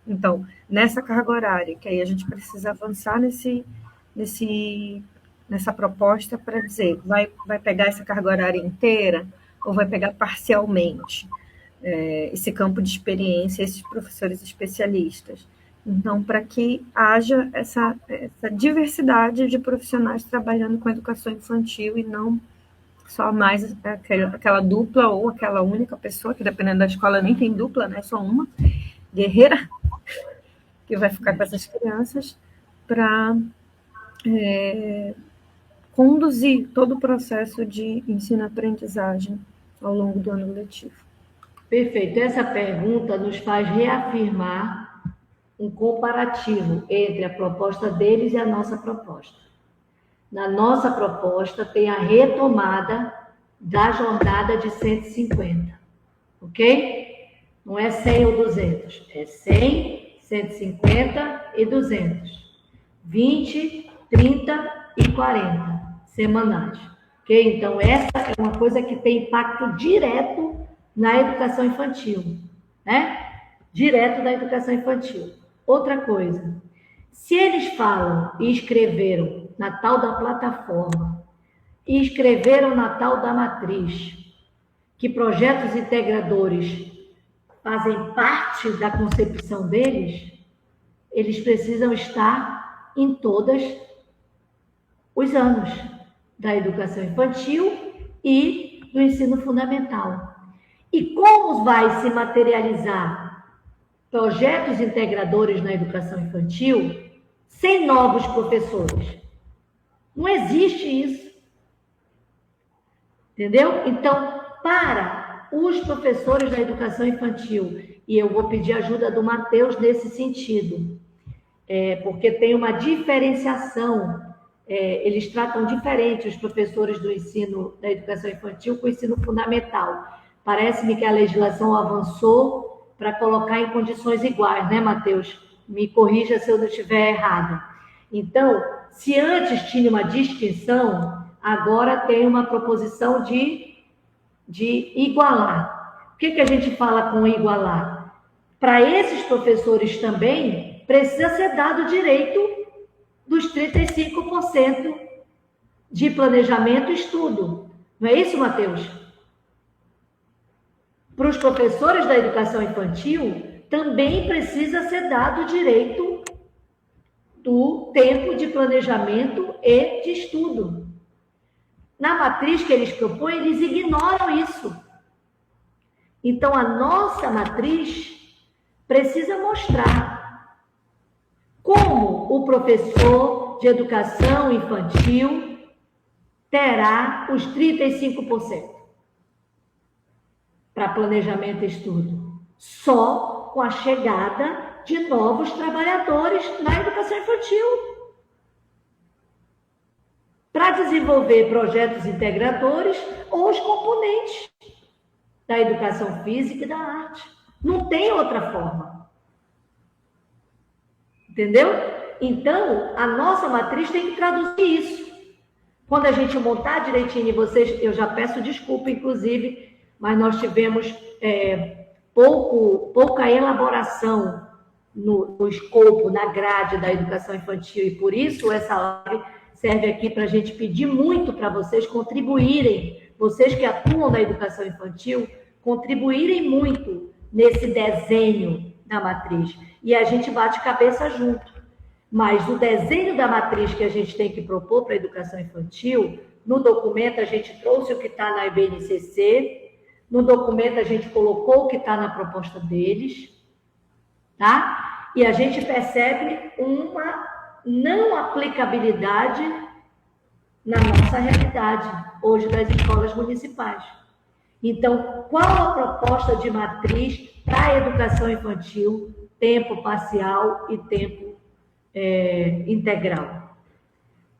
Então, nessa carga horária, que aí a gente precisa avançar nessa proposta para dizer, vai pegar essa carga horária inteira ou vai pegar parcialmente esse campo de experiência, esses professores especialistas. Então, para que haja essa diversidade de profissionais trabalhando com educação infantil e não só mais aquela dupla ou aquela única pessoa, que dependendo da escola nem tem dupla, né? Só uma guerreira que vai ficar com essas crianças para conduzir todo o processo de ensino-aprendizagem ao longo do ano letivo.
Perfeito. Essa pergunta nos faz reafirmar um comparativo entre a proposta deles e a nossa proposta. Na nossa proposta tem a retomada da jornada de 150, ok? Não é 100 ou 200, é 100, 150 e 200. 20, 30 e 40 semanais, ok? Então, essa é uma coisa que tem impacto direto na educação infantil, né? Direto da educação infantil. Outra coisa, se eles falam e escreveram na tal da plataforma e escreveram na tal da matriz que projetos integradores fazem parte da concepção deles, eles precisam estar em todos os anos da educação infantil e do ensino fundamental. E como vai se materializar projetos integradores na educação infantil sem novos professores? Não existe isso. Entendeu? Então, para os professores da educação infantil, e eu vou pedir ajuda do Matheus nesse sentido, porque tem uma diferenciação, eles tratam diferente os professores do ensino da educação infantil com o ensino fundamental. Parece-me que a legislação avançou para colocar em condições iguais, né, Matheus? Me corrija se eu não estiver errada. Então, se antes tinha uma distinção, agora tem uma proposição de igualar. O que a gente fala com igualar? Para esses professores também, precisa ser dado o direito dos 35% de planejamento e estudo. Não é isso, Matheus? Para os professores da educação infantil, também precisa ser dado o direito do tempo de planejamento e de estudo. Na matriz que eles propõem, eles ignoram isso. Então, a nossa matriz precisa mostrar como o professor de educação infantil terá os 35% para planejamento e estudo. Só com a chegada de novos trabalhadores na educação infantil. Para desenvolver projetos integradores ou os componentes da educação física e da arte. Não tem outra forma. Entendeu? Então, a nossa matriz tem que traduzir isso. Quando a gente montar direitinho, vocês, eu já peço desculpa, inclusive, mas nós tivemos pouca elaboração no escopo, na grade da educação infantil, e por isso essa live serve aqui para a gente pedir muito para vocês contribuírem, vocês que atuam na educação infantil, contribuírem muito nesse desenho da matriz. E a gente bate cabeça junto. Mas o desenho da matriz que a gente tem que propor para a educação infantil, no documento a gente trouxe o que está na IBNCC, no documento a gente colocou o que está na proposta deles, tá? E a gente percebe uma não aplicabilidade na nossa realidade, hoje, das escolas municipais. Então, qual a proposta de matriz para a educação infantil, tempo parcial e tempo integral?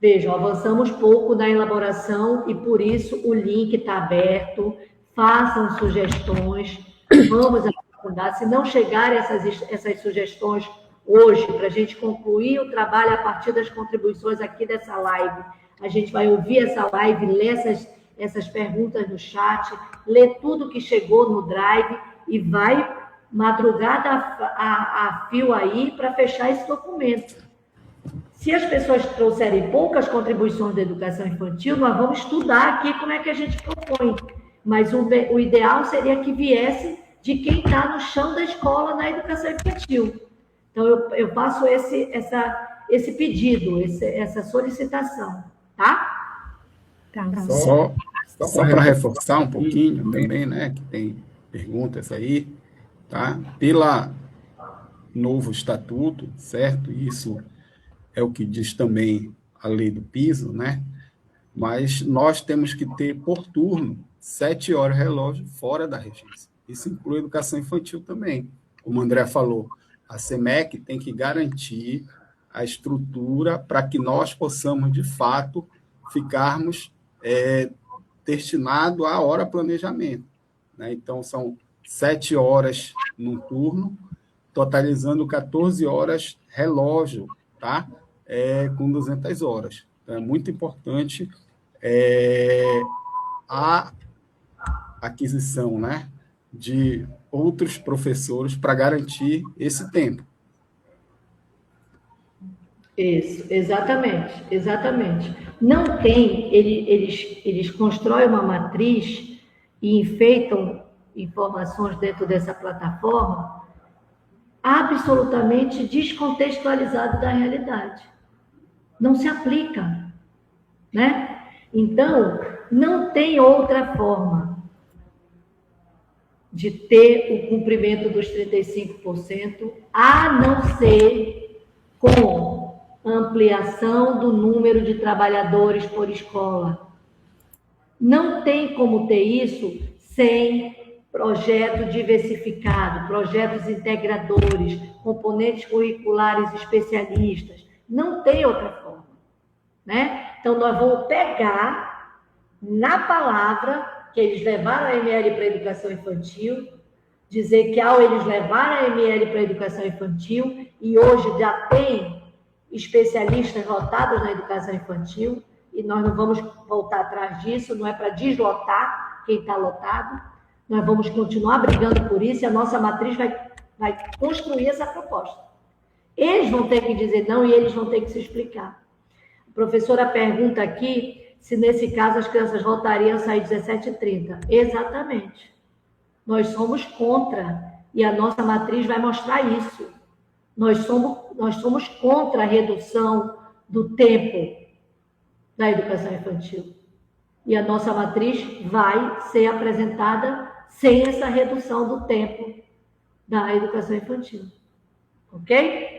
Vejam, avançamos pouco na elaboração e, por isso, o link está aberto. Façam sugestões, vamos aprofundar. Se não chegarem essas sugestões hoje, para a gente concluir o trabalho a partir das contribuições aqui dessa live, a gente vai ouvir essa live, ler essas perguntas no chat, ler tudo que chegou no Drive e vai madrugada a fio aí para fechar esse documento. Se as pessoas trouxerem poucas contribuições da educação infantil, nós vamos estudar aqui como é que a gente propõe. Mas o ideal seria que viesse de quem está no chão da escola na educação infantil. Então, eu faço esse pedido, essa solicitação, tá?
Tá.
Só para reforçar um pouquinho também, né, que tem perguntas aí, tá? Pela novo estatuto, certo? Isso é o que diz também a lei do piso, né? Mas nós temos que ter por turno 7 horas relógio fora da regência. Isso inclui a educação infantil também. Como o André falou, a SEMEC tem que garantir a estrutura para que nós possamos, de fato, ficarmos destinados à hora planejamento, né? Então, são 7 horas num turno, totalizando 14 horas relógio, tá? Com 200 horas. Então, é muito importante a aquisição, né, de outros professores para garantir esse tempo.
Isso, exatamente, exatamente. Não tem, eles constroem uma matriz e enfeitam informações dentro dessa plataforma absolutamente descontextualizado da realidade. Não se aplica, né? Então, não tem outra forma de ter o cumprimento dos 35%, a não ser com ampliação do número de trabalhadores por escola. Não tem como ter isso sem projeto diversificado, projetos integradores, componentes curriculares especialistas. Não tem outra forma, né? Então, nós vamos pegar na palavra que eles levaram a ML para a educação infantil, dizer que ao eles levarem a ML para a educação infantil, e hoje já tem especialistas lotados na educação infantil, e nós não vamos voltar atrás disso, não é para deslotar quem está lotado, nós vamos continuar brigando por isso, e a nossa matriz vai construir essa proposta. Eles vão ter que dizer não, e eles vão ter que se explicar. A professora pergunta aqui se nesse caso as crianças voltariam a sair 17h30. Exatamente. Nós somos contra, e a nossa matriz vai mostrar isso. Nós somos contra a redução do tempo da educação infantil. E a nossa matriz vai ser apresentada sem essa redução do tempo da educação infantil. Ok?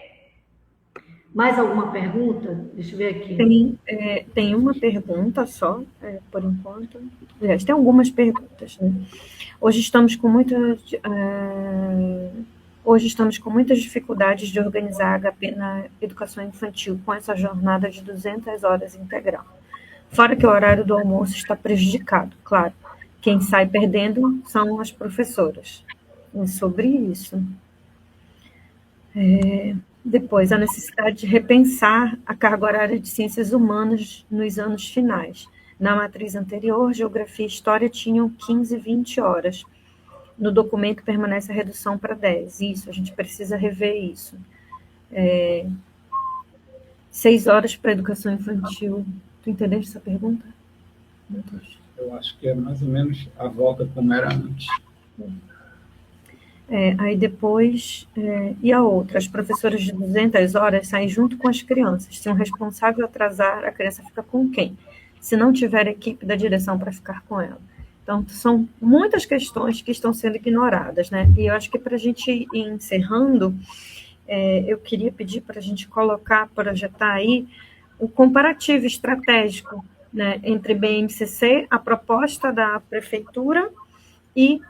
Mais alguma pergunta? Deixa eu ver aqui.
Tem uma pergunta só, por enquanto. Aliás, tem algumas perguntas, né? Hoje estamos com muitas dificuldades de organizar a HP na educação infantil com essa jornada de 200 horas integral. Fora que o horário do almoço está prejudicado, claro. Quem sai perdendo são as professoras. E sobre isso. Depois, a necessidade de repensar a carga horária de ciências humanas nos anos finais. Na matriz anterior, geografia e história tinham 15, 20 horas. No documento permanece a redução para 10. Isso, a gente precisa rever isso. 6 horas para educação infantil. Tu entendeste essa pergunta?
Eu acho que é mais ou menos a volta como era antes.
Aí depois, e a outra, as professoras de 200 horas saem junto com as crianças. Se um responsável atrasar, a criança fica com quem? Se não tiver equipe da direção para ficar com ela. Então, são muitas questões que estão sendo ignoradas, né? E eu acho que para a gente ir encerrando, eu queria pedir para a gente projetar aí o comparativo estratégico, né, entre BNCC, a proposta da prefeitura e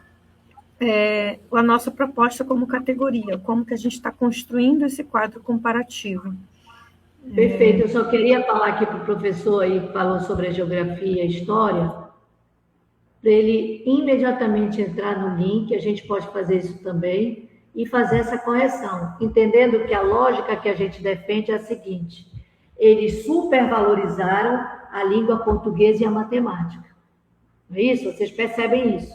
a nossa proposta como categoria, como que a gente está construindo esse quadro comparativo.
Perfeito, eu só queria falar aqui para o professor aí que falou sobre a geografia e a história, para ele imediatamente entrar no link, a gente pode fazer isso também, e fazer essa correção, entendendo que a lógica que a gente defende é a seguinte: eles supervalorizaram a língua portuguesa e a matemática. Não é isso? Vocês percebem isso?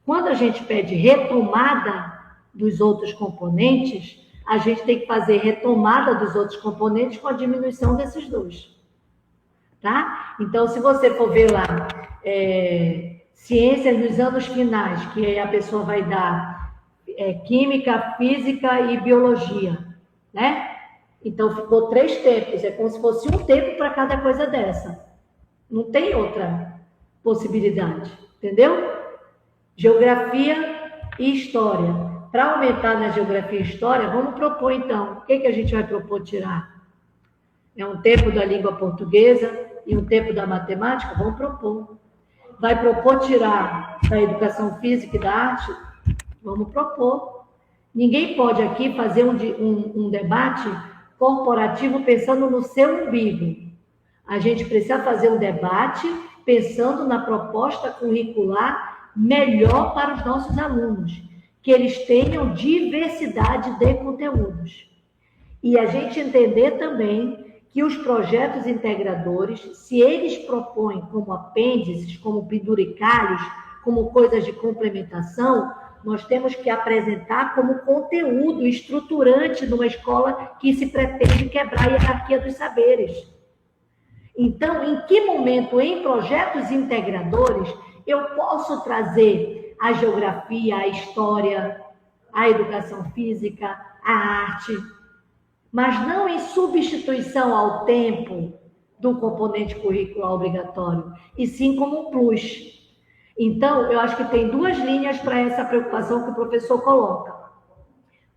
Quando a gente pede retomada dos outros componentes, a gente tem que fazer retomada dos outros componentes com a diminuição desses dois. Tá? Então, se você for ver lá, ciências nos anos finais, que aí a pessoa vai dar química, física e biologia, né? Então, ficou 3 tempos, é como se fosse um tempo para cada coisa dessa. Não tem outra. possibilidade, entendeu? Geografia e história. Para aumentar na geografia e história, vamos propor então. O que a gente vai propor tirar? É um tempo da língua portuguesa e um tempo da matemática? Vamos propor. Vai propor tirar da educação física e da arte? Vamos propor. Ninguém pode aqui fazer um debate corporativo pensando no seu umbigo. A gente precisa fazer um debate pensando na proposta curricular melhor para os nossos alunos, que eles tenham diversidade de conteúdos. E a gente entender também que os projetos integradores, se eles propõem como apêndices, como penduricalhos, como coisas de complementação, nós temos que apresentar como conteúdo estruturante numa escola que se pretende quebrar a hierarquia dos saberes. Então, em que momento, em projetos integradores, eu posso trazer a geografia, a história, a educação física, a arte, mas não em substituição ao tempo do componente curricular obrigatório, e sim como um plus. Então, eu acho que tem duas linhas para essa preocupação que o professor coloca.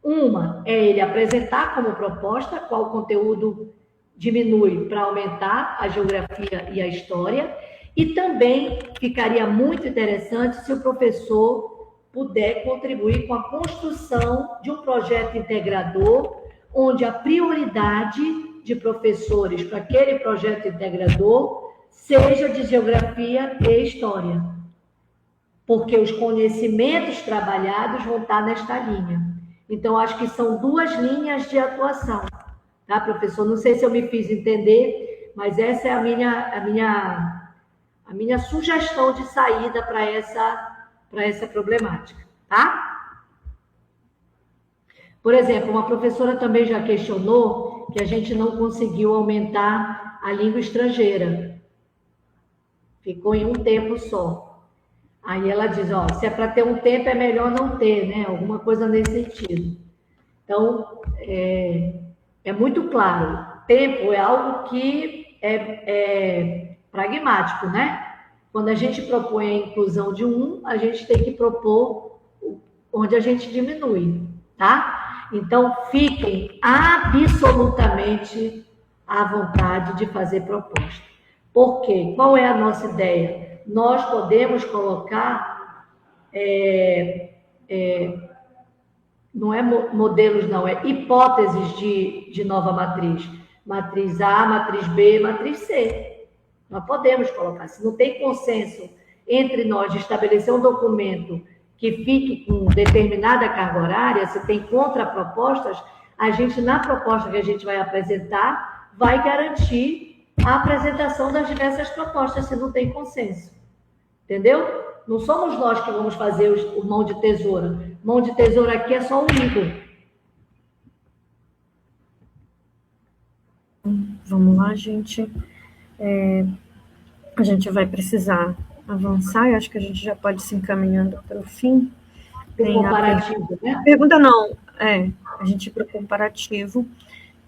Uma é ele apresentar como proposta qual conteúdo diminui para aumentar a geografia e a história, e também ficaria muito interessante se o professor puder contribuir com a construção de um projeto integrador, onde a prioridade de professores para aquele projeto integrador seja de geografia e história, porque os conhecimentos trabalhados vão estar nesta linha. Então, acho que são duas linhas de atuação. Tá, professor? Não sei se eu me fiz entender, mas essa é a minha sugestão de saída para essa problemática, tá? Por exemplo, uma professora também já questionou que a gente não conseguiu aumentar a língua estrangeira. Ficou em um tempo só. Aí ela diz, ó, se é para ter um tempo, é melhor não ter, né? Alguma coisa nesse sentido. Então, é muito claro, tempo é algo que é pragmático, né? Quando a gente propõe a inclusão de um, a gente tem que propor onde a gente diminui, tá? Então, fiquem absolutamente à vontade de fazer proposta. Por quê? Qual é a nossa ideia? Nós podemos colocar não é modelos, não, é hipóteses de nova matriz. Matriz A, matriz B, matriz C. Nós podemos colocar. Se não tem consenso entre nós de estabelecer um documento que fique com determinada carga horária, se tem contrapropostas, a gente, na proposta que a gente vai apresentar, vai garantir a apresentação das diversas propostas, se não tem consenso. Entendeu? Não somos nós que vamos fazer o mão de tesoura. Mão de tesoura aqui é só o Igor.
Vamos lá, gente. A gente vai precisar avançar. Eu acho que a gente já pode se encaminhando para o fim.
Tem comparativo, né?
Pergunta não. A gente para o comparativo.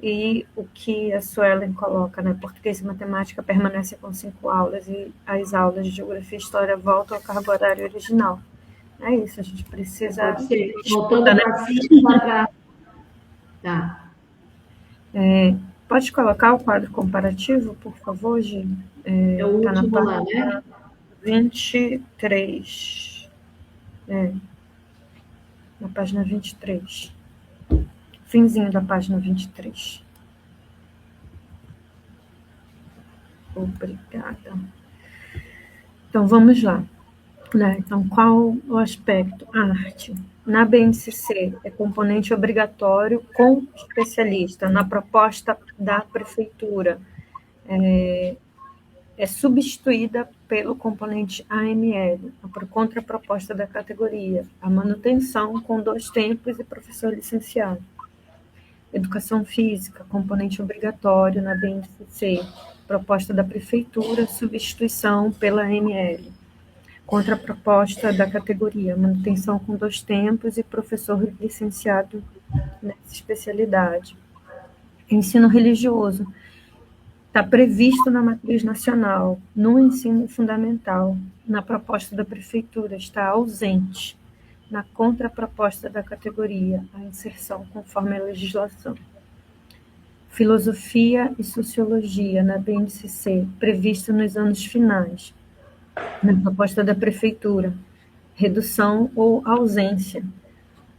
E o que a Suelen coloca, né? Português e matemática permanece com 5 aulas e as aulas de geografia e história voltam ao cargo horário original. É isso, a gente precisa...
Pode ser. Voltando para 5 para... Tá.
Pode colocar o quadro comparativo, por favor, Gi?
É o
Tá
último
na
lá, né?
23. Na página 23. Finzinho da página 23. Obrigada. Então, vamos lá. Então, qual o aspecto? Arte. Na BNCC, é componente obrigatório com especialista. Na proposta da prefeitura, é substituída pelo componente AML, a contraproposta da categoria. A manutenção com 2 tempos e professor licenciado. Educação física, componente obrigatório na BNCC, proposta da prefeitura, substituição pela AML. Contraproposta da categoria, manutenção com 2 tempos e professor licenciado nessa especialidade. Ensino religioso, está previsto na matriz nacional, no ensino fundamental, na proposta da prefeitura, está ausente. Na contraproposta da categoria, a inserção conforme a legislação. Filosofia e Sociologia, na BNCC, prevista nos anos finais. Na proposta da prefeitura, redução ou ausência.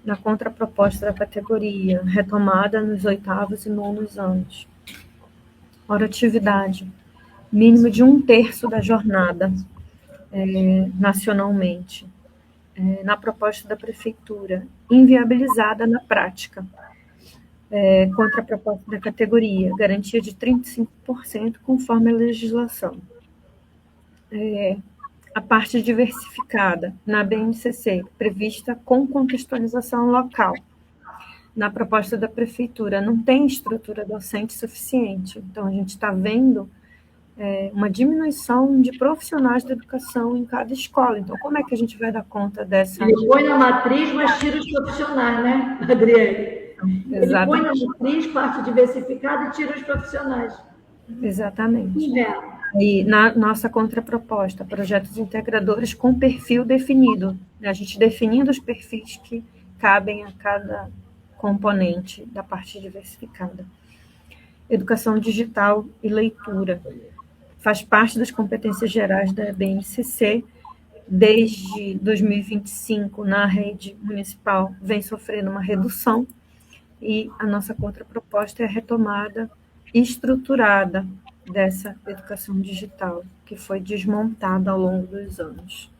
Na contraproposta da categoria, retomada nos 8º e 9º anos. Rotatividade, mínimo de 1/3 da jornada, nacionalmente. Na proposta da prefeitura, inviabilizada na prática. Contra a proposta da categoria, garantia de 35% conforme a legislação. A parte diversificada, na BNCC, prevista com contextualização local. Na proposta da prefeitura, não tem estrutura docente suficiente. Então, a gente está vendo uma diminuição de profissionais da educação em cada escola. Então, como é que a gente vai dar conta dessa...
Ele põe na matriz, mas tira os profissionais, né, Adriele? Ele põe na matriz, parte diversificada, e tira os profissionais.
Exatamente. E na nossa contraproposta, projetos integradores com perfil definido. A gente definindo os perfis que cabem a cada componente da parte diversificada. Educação digital e leitura. Faz parte das competências gerais da BNCC. Desde 2025, na rede municipal, vem sofrendo uma redução e a nossa contraproposta é a retomada estruturada dessa educação digital, que foi desmontada ao longo dos anos.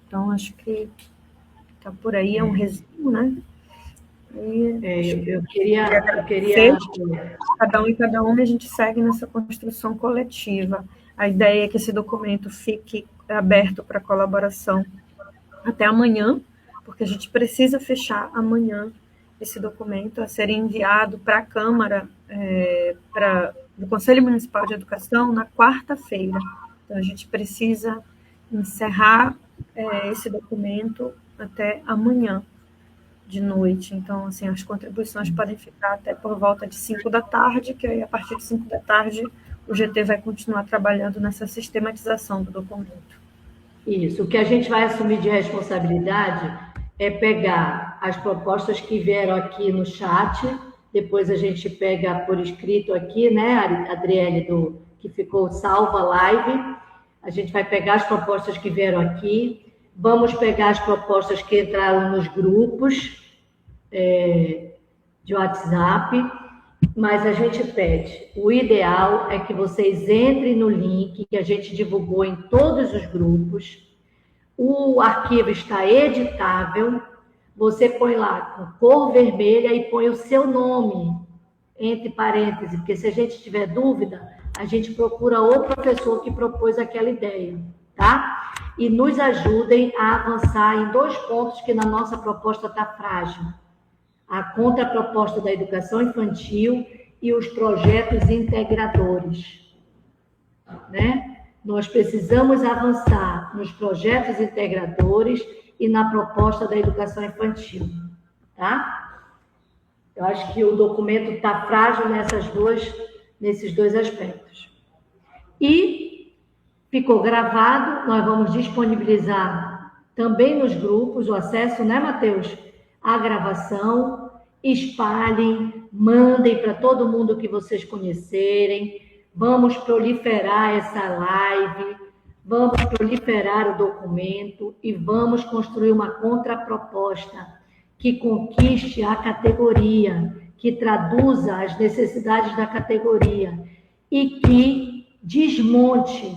Então, acho que está por aí, é um resumo, né?
Eu queria...
Cada um, a gente segue nessa construção coletiva. A ideia é que esse documento fique aberto para colaboração até amanhã, porque a gente precisa fechar amanhã esse documento a ser enviado para a Câmara, do Conselho Municipal de Educação, na quarta-feira. Então, a gente precisa encerrar esse documento até amanhã de noite. Então, assim, as contribuições podem ficar até por volta de 5 da tarde, que aí, a partir de 5 da tarde, o GT vai continuar trabalhando nessa sistematização do documento.
Isso. O que a gente vai assumir de responsabilidade é pegar as propostas que vieram aqui no chat, depois a gente pega por escrito aqui, né, Adriele, que ficou salva a live, a gente vai pegar as propostas que vieram aqui, vamos pegar as propostas que entraram nos grupos de WhatsApp, mas a gente pede, o ideal é que vocês entrem no link que a gente divulgou em todos os grupos, o arquivo está editável, você põe lá com cor vermelha e põe o seu nome, entre parênteses, porque se a gente tiver dúvida, a gente procura o professor que propôs aquela ideia, tá? E nos ajudem a avançar em 2 pontos que na nossa proposta está frágil. A contraproposta da educação infantil e os projetos integradores, né? Nós precisamos avançar nos projetos integradores e na proposta da educação infantil, tá? Eu acho que o documento está frágil nesses dois aspectos. E ficou gravado, nós vamos disponibilizar também nos grupos o acesso, né, Matheus? A gravação, espalhem, mandem para todo mundo que vocês conhecerem, vamos proliferar essa live, vamos proliferar o documento e vamos construir uma contraproposta que conquiste a categoria, que traduza as necessidades da categoria e que desmonte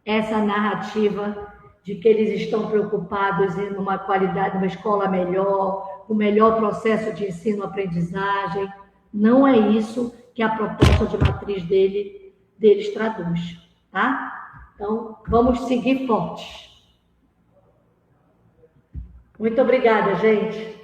essa narrativa de que eles estão preocupados em uma qualidade, uma escola melhor, o melhor processo de ensino-aprendizagem. Não é isso que a proposta de matriz deles traduz, tá? Então, vamos seguir fortes. Muito obrigada, gente.